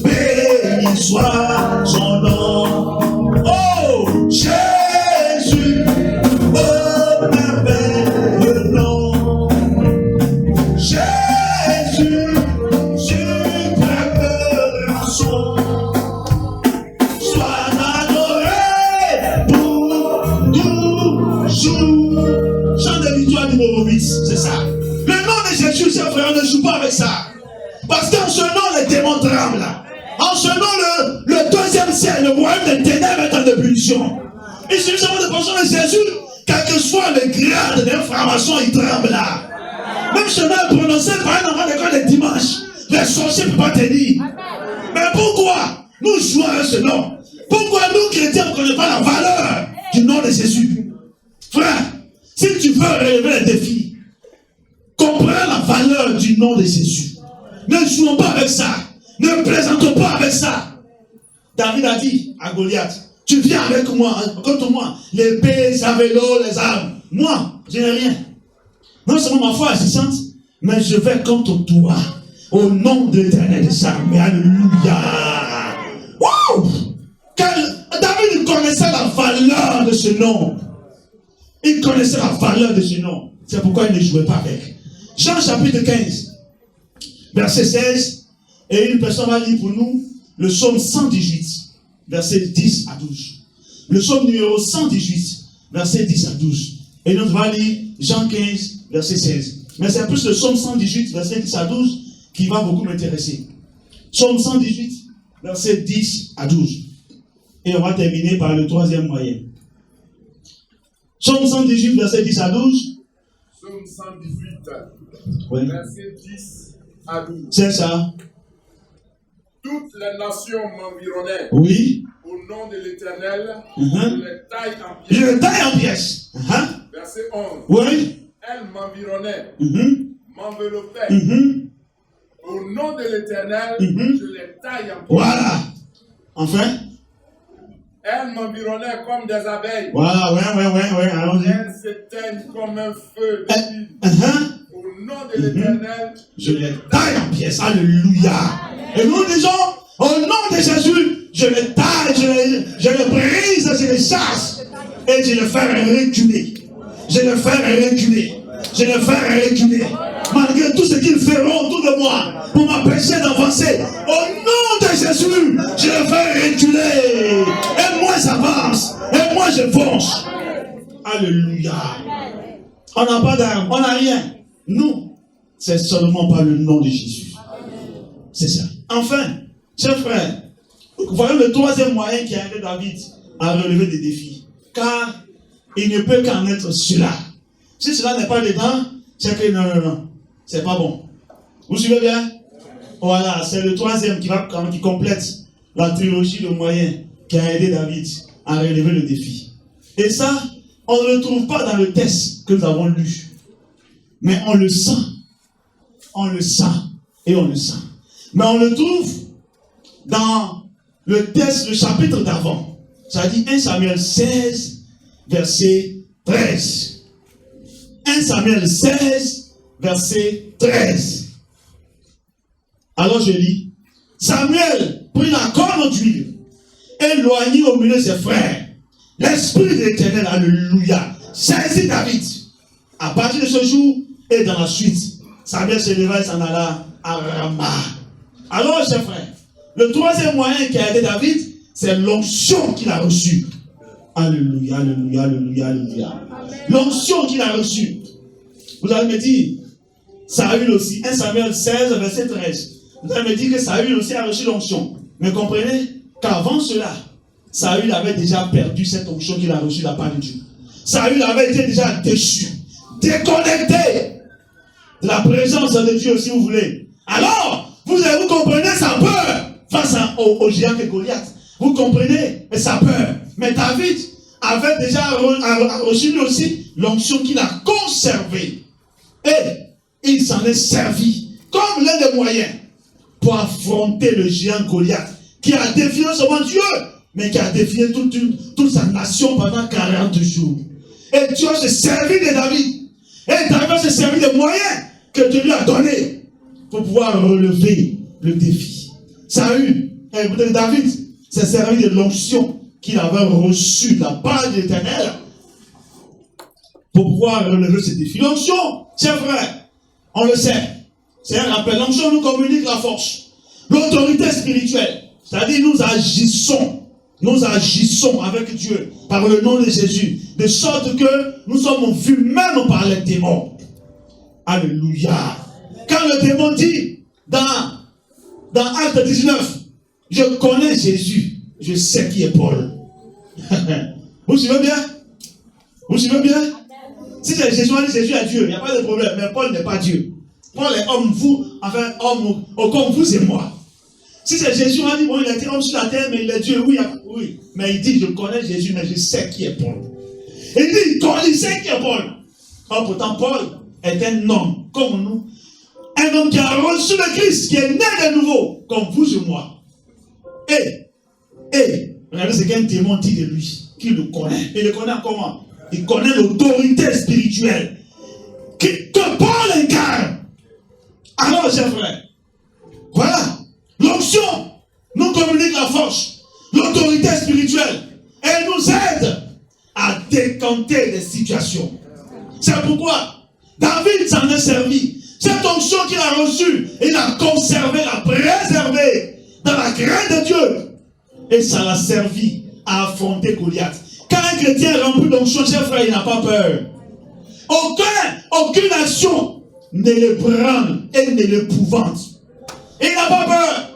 [SPEAKER 4] béni soit son nom. Oh, Jésus, oh, merveilleux nom. Jésus, suprême rançon. Sois adoré pour toujours. Chant de victoire numéro 8, c'est ça. Le nom de Jésus, c'est frère, on ne joue pas avec ça. Parce qu'en ce nom, les démons tremblent. En ce nom, le deuxième ciel, le royaume des ténèbres est en ébullition. Il suffit seulement de penser à Jésus, quel que soit le grade d'inflammation, il tremble là. Même ce nom est prononcé par un enfant d'école le dimanche. Les sorciers ne peuvent pas tenir. Mais pourquoi nous jouons avec ce nom? Pourquoi nous, chrétiens, ne connaissons pas la valeur du nom de Jésus? Frère, si tu veux relever les défis, comprends la valeur du nom de Jésus. Ne jouons pas avec ça. Ne plaisantons pas avec ça. David a dit à Goliath, tu viens avec moi, contre moi, l'épée, le vélo, les armes. Moi, je n'ai rien. Non seulement ma foi est assistante, mais je vais contre toi. Au nom de l'Éternel des armées. Alléluia. Wow! David connaissait la valeur de ce nom. Il connaissait la valeur de ce nom. C'est pourquoi il ne jouait pas avec. Jean chapitre 15. Verset 16, et une personne va lire pour nous le psaume 118, verset 10 à 12. Le psaume numéro 118, verset 10 à 12. Et nous va lire Jean 15, verset 16. Mais c'est plus le psaume 118, verset 10 à 12, qui va beaucoup m'intéresser. Psaume 118, verset 10 à 12. Et on va terminer par le troisième moyen. Psaume 118, verset 10 à 12.
[SPEAKER 5] Psaume 118,
[SPEAKER 4] Oui.
[SPEAKER 5] verset 10.
[SPEAKER 4] C'est ça.
[SPEAKER 5] Toutes les nations m'environnaient.
[SPEAKER 4] Oui.
[SPEAKER 5] Au nom de l'Éternel,
[SPEAKER 4] Je
[SPEAKER 5] les taille en pièces.
[SPEAKER 4] Je le taille en pièces.
[SPEAKER 5] Verset 11.
[SPEAKER 4] Oui.
[SPEAKER 5] Elles m'environnaient, m'enveloppaient. Au nom de l'Éternel, je les taille en pièces.
[SPEAKER 4] Voilà. Enfin.
[SPEAKER 5] Elles m'environnaient comme des abeilles.
[SPEAKER 4] Voilà, ouais, allons-y.
[SPEAKER 5] Elles s'éteignent comme un feu de l'huile. Au nom de l'Éternel,
[SPEAKER 4] je les taille en pièces. Alléluia. Et nous disons, au nom de Jésus, je les taille, je les brise, je les chasse. Et je les fais reculer. Je les fais reculer. Je les fais reculer. Malgré tout ce qu'ils feront autour de moi pour m'empêcher d'avancer, au nom de Jésus, je les fais reculer. Et moi j'avance. Et moi je fonce. Alléluia. On n'a pas d'armes, on n'a rien. Nous, c'est seulement par le nom de Jésus. C'est ça. Enfin, chers frères, voyons le troisième moyen qui a aidé David à relever des défis. Car il ne peut qu'en être cela. Si cela n'est pas dedans, c'est que non. C'est pas bon. Vous suivez bien? Voilà, c'est le troisième qui complète la trilogie de moyens qui a aidé David à relever le défi. Et ça, on ne le trouve pas dans le texte que nous avons lu. Mais on le sent. On le sent. Et on le sent. Mais on le trouve dans le texte, le chapitre d'avant. Ça dit 1 Samuel 16, verset 13. 1 Samuel 16, verset 13. Alors je lis. Samuel prit la corne d'huile, éloigné au milieu de ses frères. L'Esprit de l'Éternel, alléluia, saisit David. À partir de ce jour et dans la suite, Samuel se leva et s'en alla à Rama. Alors, chers frères, le troisième moyen qui a aidé David, c'est l'onction qu'il a reçue. Alléluia, alléluia, alléluia, alléluia. L'onction qu'il a reçue. Vous allez me dire, Saül aussi, 1 Samuel 16, verset 13. Vous allez me dire que Saül aussi a reçu l'onction. Mais comprenez qu'avant cela, Saül avait déjà perdu cette onction qu'il a reçue de la part de Dieu. Saül avait été déjà déchu, déconnecté de la présence de Dieu, si vous voulez. Alors, vous comprenez sa peur face au géant que Goliath. Vous comprenez sa peur. Mais David avait déjà reçu lui aussi l'onction qu'il a conservée. Et il s'en est servi comme l'un des moyens pour affronter le géant Goliath, qui a défié non seulement Dieu, mais qui a défié toute sa nation pendant 40 jours. Et Dieu s'est servi de David. Et David s'est servi des moyens que Dieu lui a donnés pour pouvoir relever le défi. David s'est servi de l'onction qu'il avait reçue de la part de l'Éternel pour pouvoir relever ce défi. L'onction, c'est vrai, on le sait. C'est un rappel. L'onction nous communique la force, l'autorité spirituelle. C'est-à-dire nous agissons avec Dieu par le nom de Jésus, de sorte que nous sommes vus même par les démons. Alléluia. Quand le démon dit dans Acte 19, je connais Jésus, je sais qui est Paul. Vous suivez bien? Vous suivez bien? Si c'est Jésus, on dit Jésus est Dieu, il n'y a pas de problème, mais Paul n'est pas Dieu. Paul est homme, homme comme vous et moi. Si c'est Jésus, on dit, bon, il a été homme sur la terre, mais il est Dieu, oui. Mais il dit, je connais Jésus, mais je sais qui est Paul. Il dit, il sait qui est Paul. Or, pourtant, Paul est un homme comme nous. Un homme qui a reçu le Christ, qui est né de nouveau, comme vous et moi. Et, regardez ce qu'un démon dit de lui, qu'il le connaît. Il le connaît comment? Il connaît l'autorité spirituelle que Paul incarne. Alors, chers frères, voilà, l'onction nous communique la force, l'autorité spirituelle. Elle nous aide à décanter des situations. C'est pourquoi David s'en est servi. Cette onction qu'il a reçue, il l'a conservée, l'a préservée dans la crainte de Dieu. Et ça l'a servi à affronter Goliath. Quand un chrétien est rempli d'onction, chers frères, il n'a pas peur. Aucune action ne l'ébranle et ne l'épouvante. Il n'a pas peur.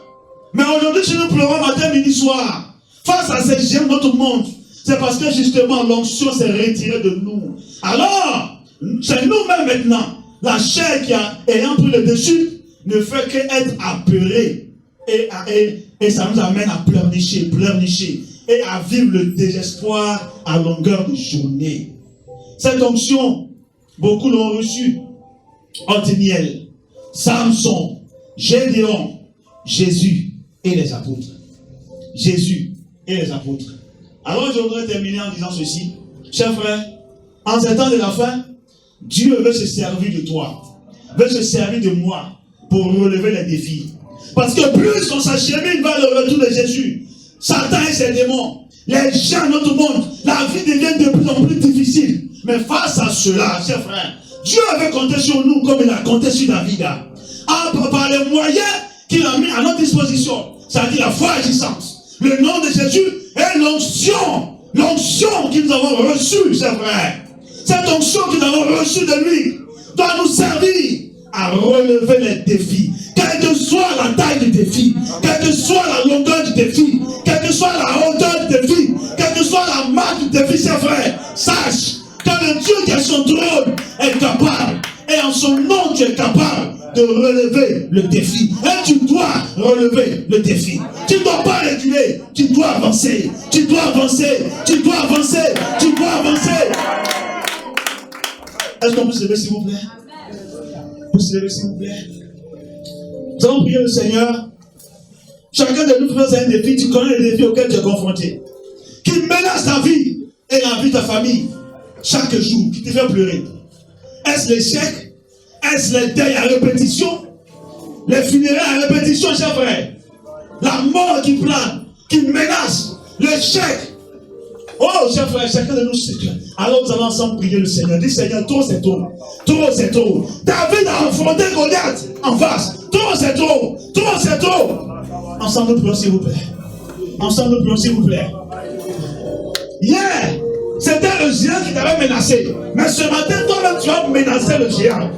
[SPEAKER 4] Mais aujourd'hui, si nous pleurons matin, midi, soir, face à ces géants de notre monde, c'est parce que justement l'onction s'est retirée de nous. Alors, c'est nous-mêmes maintenant. La chair ayant pris le dessus ne fait qu'être apeurée. Et ça nous amène à pleurnicher, et à vivre le désespoir à longueur de journée. Cette onction, beaucoup l'ont reçue. Othniel, Samson, Gédéon, Jésus et les apôtres. Jésus et les apôtres. Alors je voudrais terminer en disant ceci. Chers frères, en ces temps de la fin, Dieu veut se servir de toi, veut se servir de moi pour relever les défis. Parce que plus on s'achemine vers le retour de Jésus, Satan et ses démons, les gens de notre monde, la vie devient de plus en plus difficile. Mais face à cela, chers frères, Dieu avait compté sur nous comme il a compté sur David. Par les moyens qu'il a mis à notre disposition, c'est-à-dire la foi agissante, le nom de Jésus et l'onction que nous avons reçue, chers frères. Cette onction que nous avons reçue de lui doit nous servir à relever les défis. Quelle que soit la taille du défi, quelle que soit la longueur du défi, quelle que soit la hauteur du défi, quelle que soit la marque du défi, chers frères, sache que le Dieu qui a son trône est capable. Et en son nom, tu es capable de relever le défi. Et tu dois relever le défi. Tu ne dois pas reculer. Tu dois avancer. Tu dois avancer. Tu dois avancer. Tu dois avancer. Est-ce qu'on peut se lever, s'il vous plaît? Vous se lever, s'il vous plaît. Nous allons prier le Seigneur. Chacun de nous fait un défi. Tu connais les défis auxquels tu es confronté, qui menacent ta vie et la vie de ta famille chaque jour, qui te fait pleurer. Est-ce l'échec? Est-ce les deuils à répétition? Les funérailles à répétition, chers frères? La mort qui plane, qui menace, l'échec. Oh, chers frères, chacun de nous, alors nous allons ensemble prier le Seigneur. Dis Seigneur, trop c'est trop. Trop c'est trop. David a affronté Goliath en face. Trop c'est trop. Trop c'est trop. Ensemble nous prions, s'il vous plaît. Ensemble nous prions, s'il vous plaît. Hier, c'était le géant qui t'avait menacé. Mais ce matin, toi-même, tu as menacé le géant.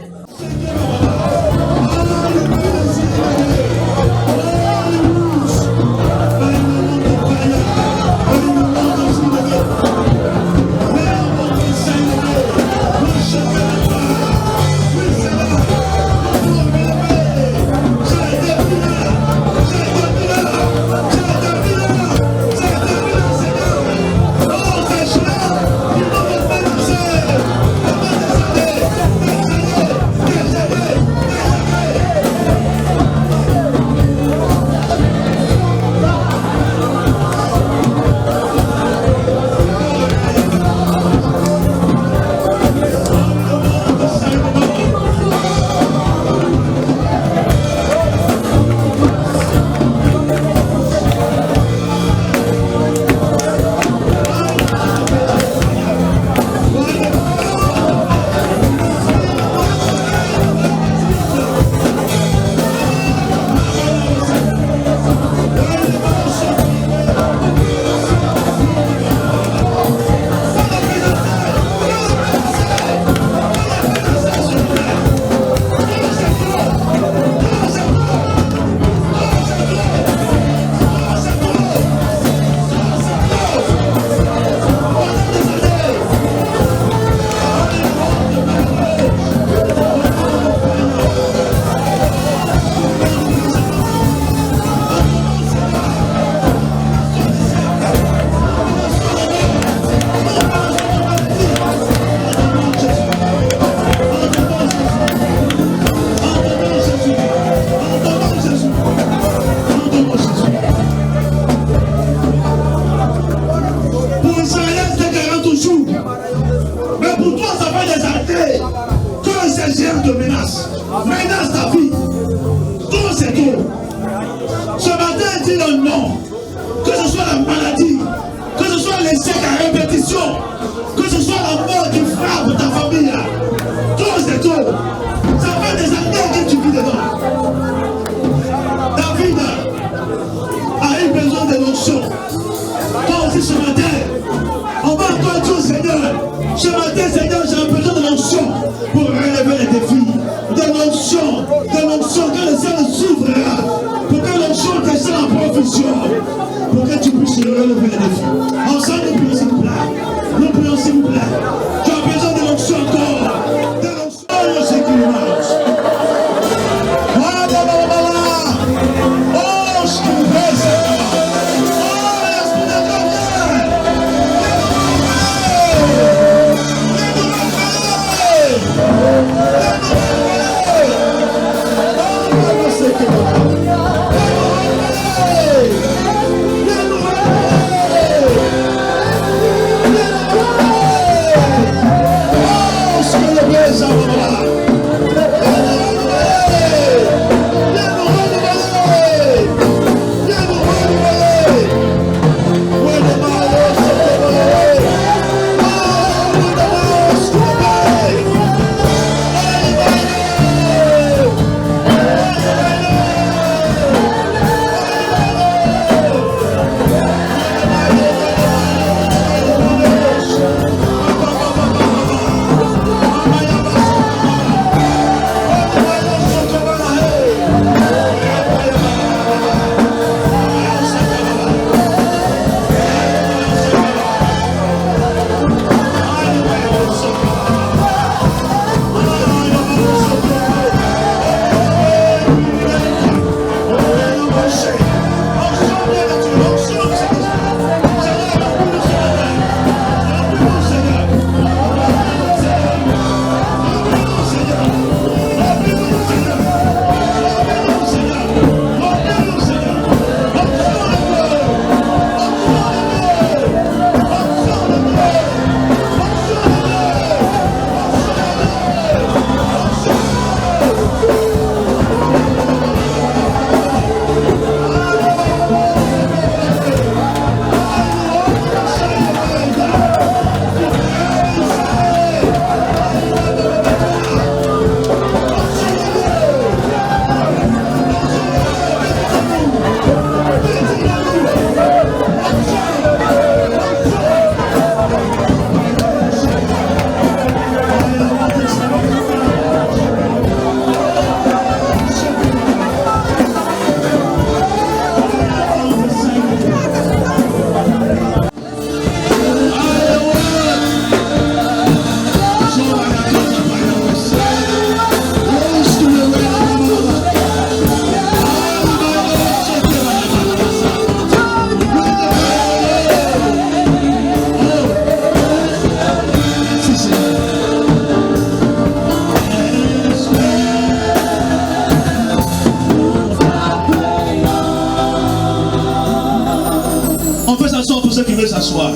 [SPEAKER 4] pouvez s'asseoir.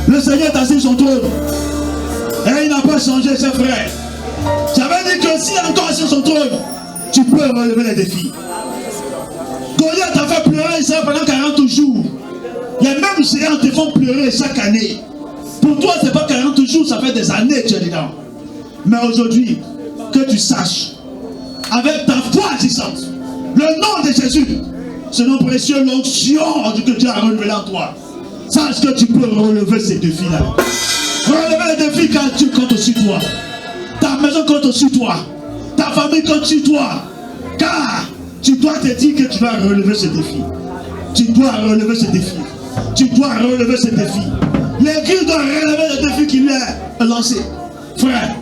[SPEAKER 4] Le Seigneur est assis sur son trône. Et il n'a pas changé, ses frères. Ça veut dire que s'il est encore assis sur son trône, tu peux relever les défis. Goliath t'a fait pleurer ça pendant 40 jours. Les mêmes géants te font pleurer chaque année. Pour toi, ce n'est pas 40 jours, ça fait des années que tu es dedans. Mais aujourd'hui, que tu saches, avec ta foi agissante, le nom de Jésus, ce nom précieux, l'onction que Dieu a relevé en toi. Sache que tu peux relever ces défis-là. Relever les défis quand Dieu compte sur toi. Ta maison compte sur toi. Ta famille compte sur toi. Car tu dois te dire que tu vas relever ce défi. Tu dois relever ce défi. Tu dois relever ce défi. L'Église doit relever le défi qu'il a lancé. Frère.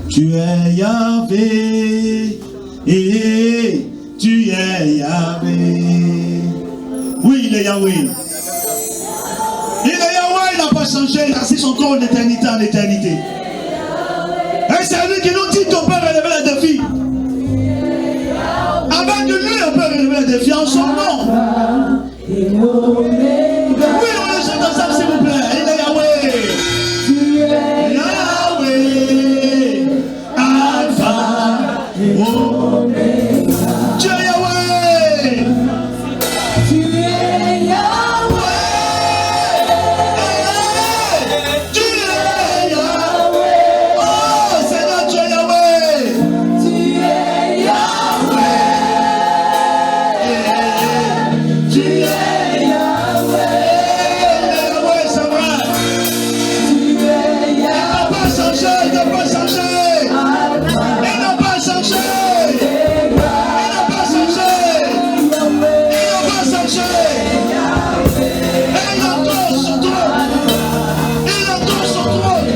[SPEAKER 4] Tu es Yahvé, tu es Yahvé. Oui, il est Yahvé. Il est Yahvé, il n'a pas changé, il a assis son trône d'éternité en éternité. Et c'est lui qui nous dit qu'on peut relever les défis. Avec lui, on peut relever les défis en son nom. Oui, on le chante ensemble, s'il vous plaît. Il est Yahvé. Tu es Yahvé. Alpha et Omega. Tu es Yahvé. Tu es Yahvé. Tu es Yahvé. Oh Seigneur, tu es Yahvé. Tu es Yahvé. Tu es Yahvé. Yahvé, c'est vrai. Tu es Yahvé. Il n'a pas changé, il n'a pas changé. Il n'a pas changé. Il n'a pas changé. Il n'a pas changé. Et il entend son trône. Il entend son trône.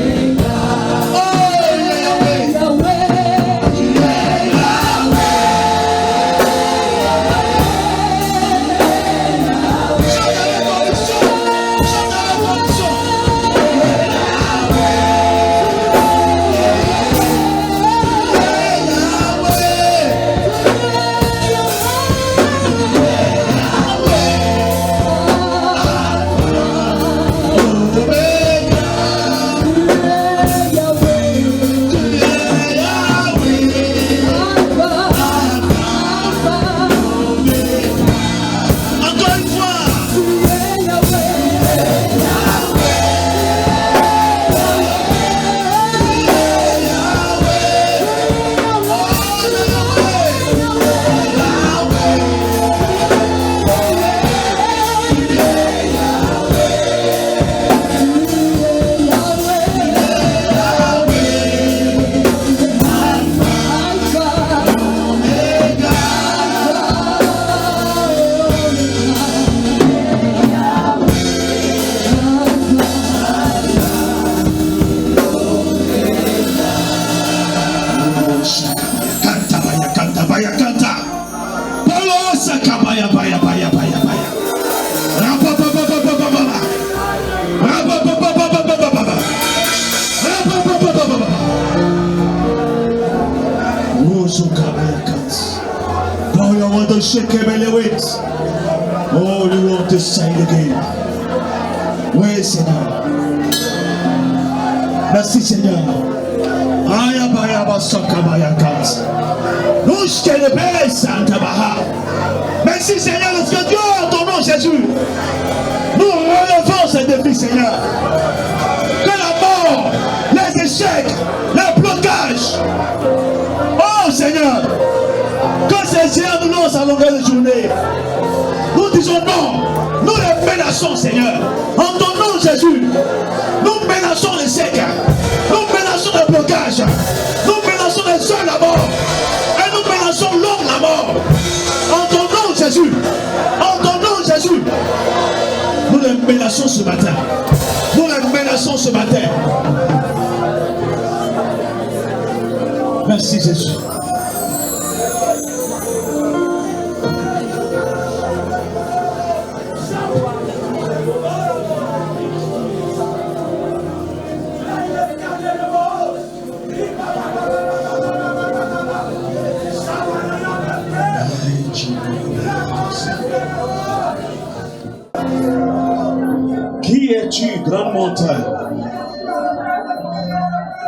[SPEAKER 4] Oh, il est Yahvé. Tu es Yahvé. Chante avec conviction. Chante avec conviction. Encore une fois. Canta, baya, canta, baya, canta. Palosa, cabaya, baya, baya, baya, baya. Rapa, pa, pa, pa, pa, pa, pa, pa. Rapa, pa, pa, pa, pa, pa, pa, pa, pa. Rapa, pa, pa, pa, pa, pa. Roso, cabaya, canta. Now you want to shake him and wait. Oh, you want to say it again. Oui, Seigneur. Merci, Seigneur. Aya baya basaka baya kat. Nushke le paix Santa Baha. Merci Seigneur, parce que Dieu en ton nom Jésus. Nous relevons ces défis Seigneur. Que la mort, les échecs, les blocages. Oh Seigneur. Que ces géants nous lancent à longueur de journée. Nous disons non. Nous les menaçons Seigneur. En ton nom Jésus. Nous menaçons les échecs. Nous menaçons menaçons le blocage. Nous menaçons les hommes la mort. Et nous menaçons l'homme la mort. En ton nom, Jésus. En ton nom, Jésus. Nous les menaçons ce matin. Nous les menaçons ce matin. Merci Jésus. Qui es-tu, grande montagne?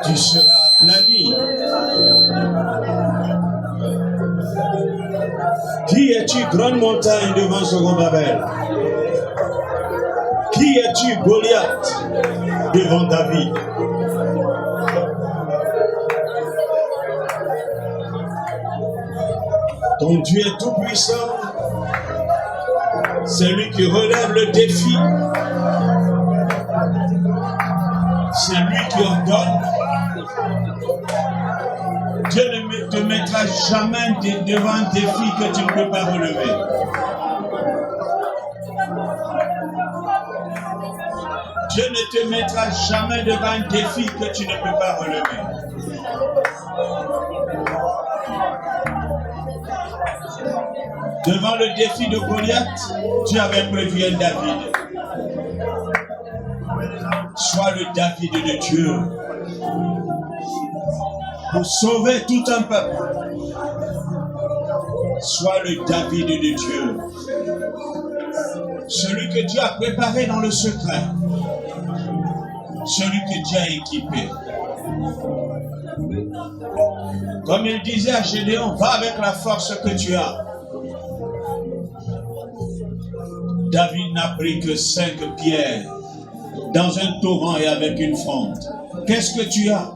[SPEAKER 4] Tu seras aplani. Qui es-tu, grande montagne devant Zorobabel? Qui es-tu, Goliath, devant David? Ton Dieu est tout puissant. C'est lui qui relève le défi. C'est lui qui ordonne. Dieu ne te mettra jamais devant un défi que tu ne peux pas relever. Dieu ne te mettra jamais devant un défi que tu ne peux pas relever. Devant le défi de Goliath, Dieu avait prévu un David. Sois le David de Dieu pour sauver tout un peuple. Sois le David de Dieu, celui que Dieu a préparé dans le secret, celui que Dieu a équipé. Comme il disait à Gédéon, va avec la force que tu as. David n'a pris que 5 pierres dans un torrent et avec une fronde. Qu'est-ce que tu as?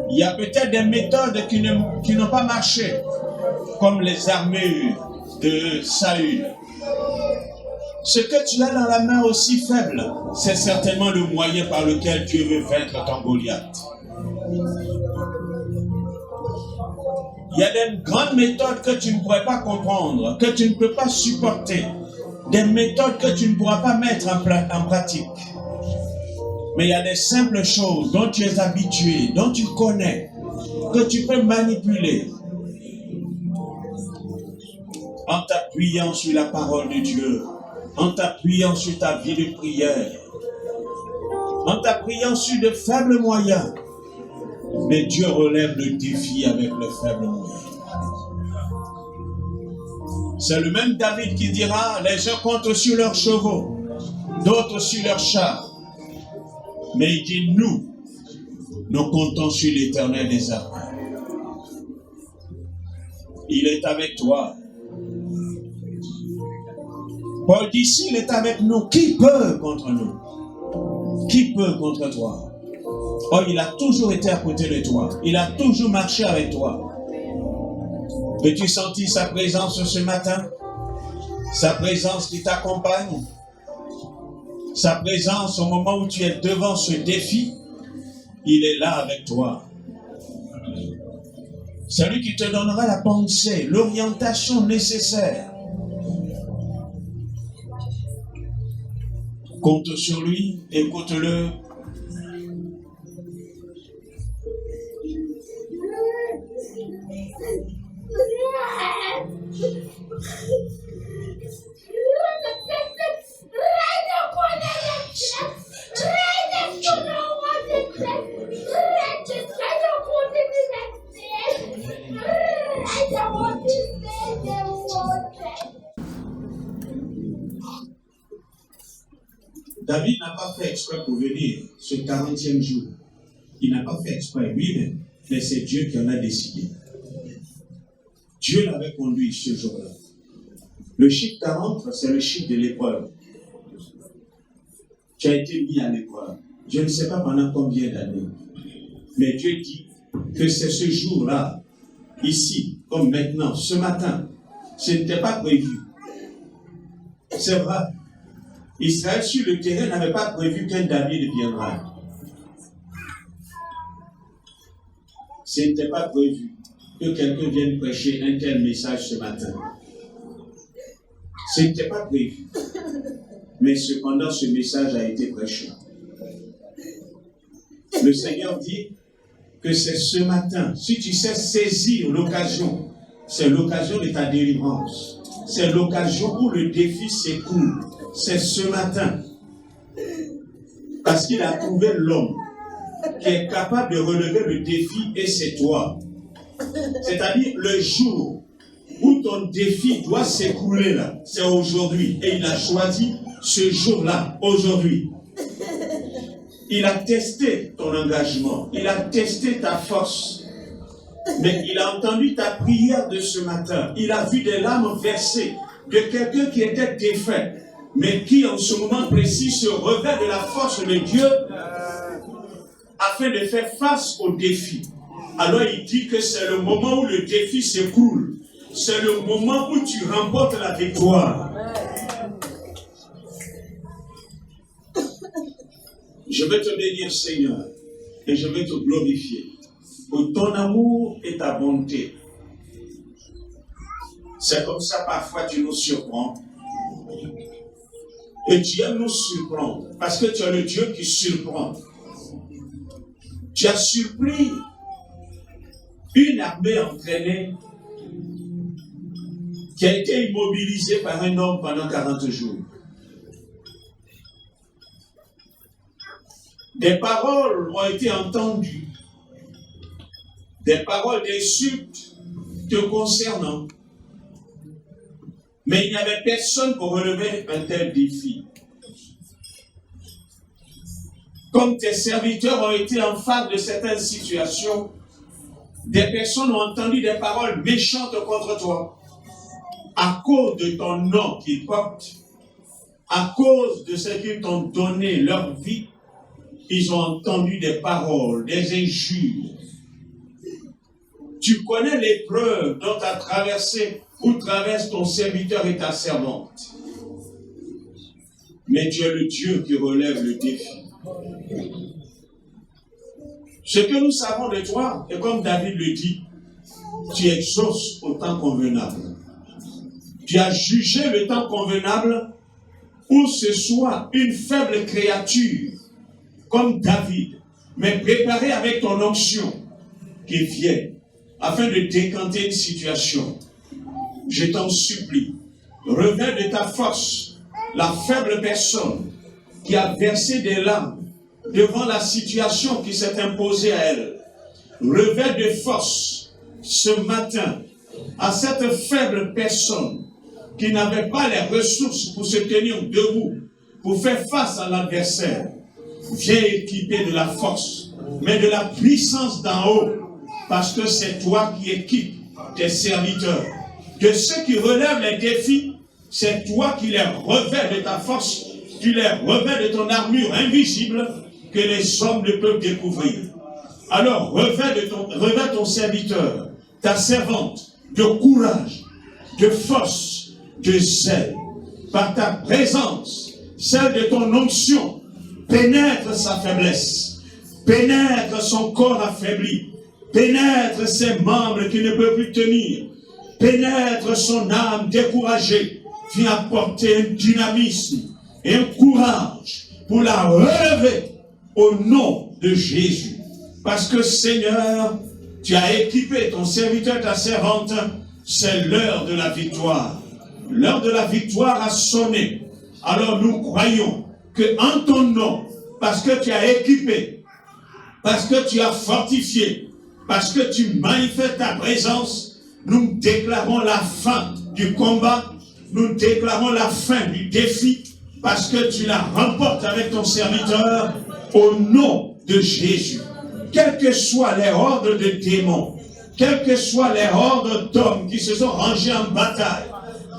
[SPEAKER 4] Il y a peut-être des méthodes qui n'ont pas marché, comme les armures de Saül. Ce que tu as dans la main aussi faible, c'est certainement le moyen par lequel Dieu veut vaincre ton Goliath. Il y a des grandes méthodes que tu ne pourrais pas comprendre, que tu ne peux pas supporter. Des méthodes que tu ne pourras pas mettre en pratique. Mais il y a des simples choses dont tu es habitué, dont tu connais, que tu peux manipuler. En t'appuyant sur la parole de Dieu, en t'appuyant sur ta vie de prière, en t'appuyant sur de faibles moyens. Mais Dieu relève le défi avec le faible moyen. C'est le même David qui dira, les uns comptent sur leurs chevaux, d'autres sur leurs chars. Mais il dit, nous comptons sur l'Éternel des armées. Il est avec toi. Paul dit, s'il est avec nous, qui peut contre nous? Qui peut contre toi? Oh, il a toujours été à côté de toi. Il a toujours marché avec toi. Peux-tu sentir sa présence ce matin? Sa présence qui t'accompagne? Sa présence au moment où tu es devant ce défi? Il est là avec toi. C'est lui qui te donnera la pensée, l'orientation nécessaire. Compte sur lui, écoute-le. David n'a pas fait exprès pour venir ce 40e jour. Il n'a pas fait exprès lui-même, mais c'est Dieu qui en a décidé. Dieu l'avait conduit ce jour-là. Le chiffre 40, c'est le chiffre de l'épreuve. Tu as été mis à l'épreuve. Je ne sais pas pendant combien d'années. Mais Dieu dit que c'est ce jour-là, ici, comme maintenant, ce matin. Ce n'était pas prévu. C'est vrai.
[SPEAKER 2] Israël sur le terrain n'avait pas prévu qu'un David viendra. Ce n'était pas prévu que quelqu'un vienne prêcher un tel message ce matin. Ce n'était pas prévu. Mais cependant, ce message a été prêché. Le Seigneur dit que c'est ce matin, si tu sais saisir l'occasion, c'est l'occasion de ta délivrance. C'est l'occasion où le défi s'écoule. C'est ce matin. Parce qu'il a trouvé l'homme qui est capable de relever le défi et c'est toi. C'est-à-dire le jour où ton défi doit s'écouler là, c'est aujourd'hui. Et il a choisi ce jour-là, aujourd'hui. Il a testé ton engagement, il a testé ta force. Mais il a entendu ta prière de ce matin. Il a vu des larmes versées de quelqu'un qui était défait, mais qui en ce moment précis se revêt de la force de Dieu afin de faire face au défi. Alors il dit que c'est le moment où le défi s'écoule. C'est le moment où tu remportes la victoire. Je vais te bénir, Seigneur, et je vais te glorifier pour ton amour et ta bonté. C'est comme ça, parfois, tu nous surprends. Et tu aimes nous surprendre, parce que tu es le Dieu qui surprend. Tu as surpris une armée entraînée qui a été immobilisée par un homme pendant 40 jours. Des paroles ont été entendues, des paroles d'insultes te concernant. Mais il n'y avait personne pour relever un tel défi. Comme tes serviteurs ont été en face de certaines situations, des personnes ont entendu des paroles méchantes contre toi. À cause de ton nom qu'ils portent, à cause de ce qu'ils t'ont donné, leur vie, ils ont entendu des paroles, des injures. Tu connais l'épreuve dont a traversé ou traverse ton serviteur et ta servante. Mais tu es le Dieu qui relève le défi. Ce que nous savons de toi, et comme David le dit, tu exauces au temps convenable. Tu as jugé le temps convenable où ce soit une faible créature comme David, mais préparé avec ton onction qui vient afin de décanter une situation. Je t'en supplie, revêt de ta force la faible personne qui a versé des larmes devant la situation qui s'est imposée à elle. Revêt de force ce matin à cette faible personne qui n'avait pas les ressources pour se tenir debout, pour faire face à l'adversaire. Viens équiper de la force, mais de la puissance d'en haut, parce que c'est toi qui équipes tes serviteurs. De ceux qui relèvent les défis, c'est toi qui les revêts de ta force, tu les revêts de ton armure invisible que les hommes ne peuvent découvrir. Alors revêt ton serviteur, ta servante, de courage, de force, de zèle, par ta présence, celle de ton onction. Pénètre sa faiblesse, pénètre son corps affaibli, pénètre ses membres qui ne peuvent plus tenir, pénètre son âme découragée, viens apporter un dynamisme et un courage pour la relever au nom de Jésus. Parce que Seigneur, tu as équipé ton serviteur, ta servante, c'est l'heure de la victoire. L'heure de la victoire a sonné. Alors nous croyons que en ton nom, parce que tu as équipé, parce que tu as fortifié, parce que tu manifestes ta présence, nous déclarons la fin du combat, nous déclarons la fin du défi, parce que tu la remportes avec ton serviteur au nom de Jésus. Quels que soient les ordres de démons, quels que soient les ordres d'hommes qui se sont rangés en bataille,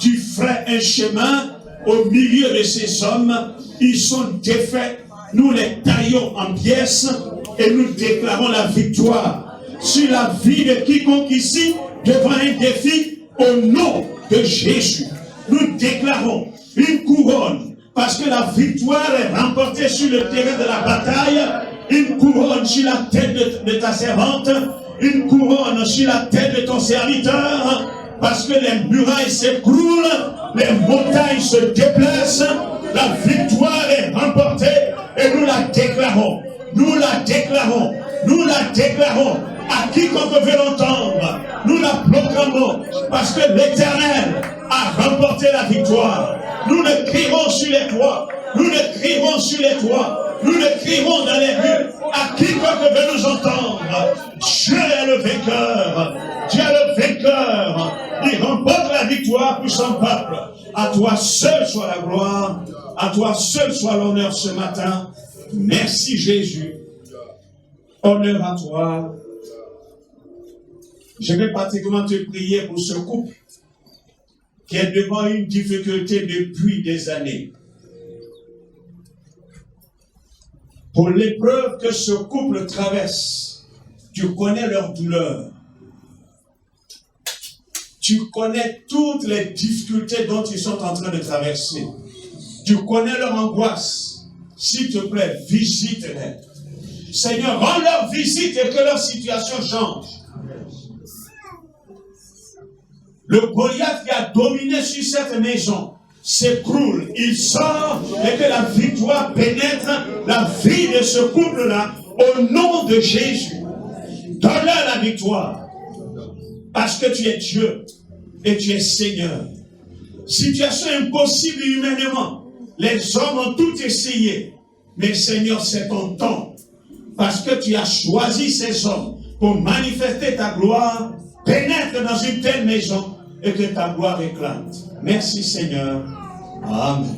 [SPEAKER 2] tu ferais un chemin au milieu de ces hommes. Ils sont défaits, nous les taillons en pièces et nous déclarons la victoire sur la vie de quiconque ici devant un défi au nom de Jésus. Nous déclarons une couronne
[SPEAKER 4] Parce que la victoire est remportée sur le terrain de la bataille. Une couronne sur la tête de ta servante. Une couronne sur la tête de ton serviteur. Parce que les murailles s'écroulent. Les montagnes se déplacent. La victoire est remportée. Et nous la déclarons. Nous la déclarons. Nous la déclarons. À quiconque veut l'entendre. Nous la proclamons. Parce que l'Éternel a remporté la victoire. Nous le crierons sur les toits. Nous le crierons sur les toits. Nous le crierons dans les rues. À quiconque veut nous entendre. Dieu est le vainqueur. Dieu est le vainqueur. Il remporte la victoire pour son peuple. À toi seul soit la gloire. À toi seul soit l'honneur ce matin. Merci Jésus. Honneur à toi. Je vais particulièrement te prier pour ce couple qui est devant une difficulté depuis des années. Pour l'épreuve que ce couple traverse, tu connais leur douleur. Tu connais toutes les difficultés dont ils sont en train de traverser. Tu connais leur angoisse. S'il te plaît, visite-les. Seigneur, rends leur visite et que leur situation change. Le Goliath qui a dominé sur cette maison s'écroule. Il sort et que la victoire pénètre la vie de ce couple-là au nom de Jésus. Donne-leur la victoire. Parce que tu es Dieu et tu es Seigneur. Situation impossible humainement. Les hommes ont tout essayé. Mais Seigneur, c'est ton temps. Parce que tu as choisi ces hommes pour manifester ta gloire. Pénètre dans une telle maison et que ta gloire éclate. Merci Seigneur. Amen.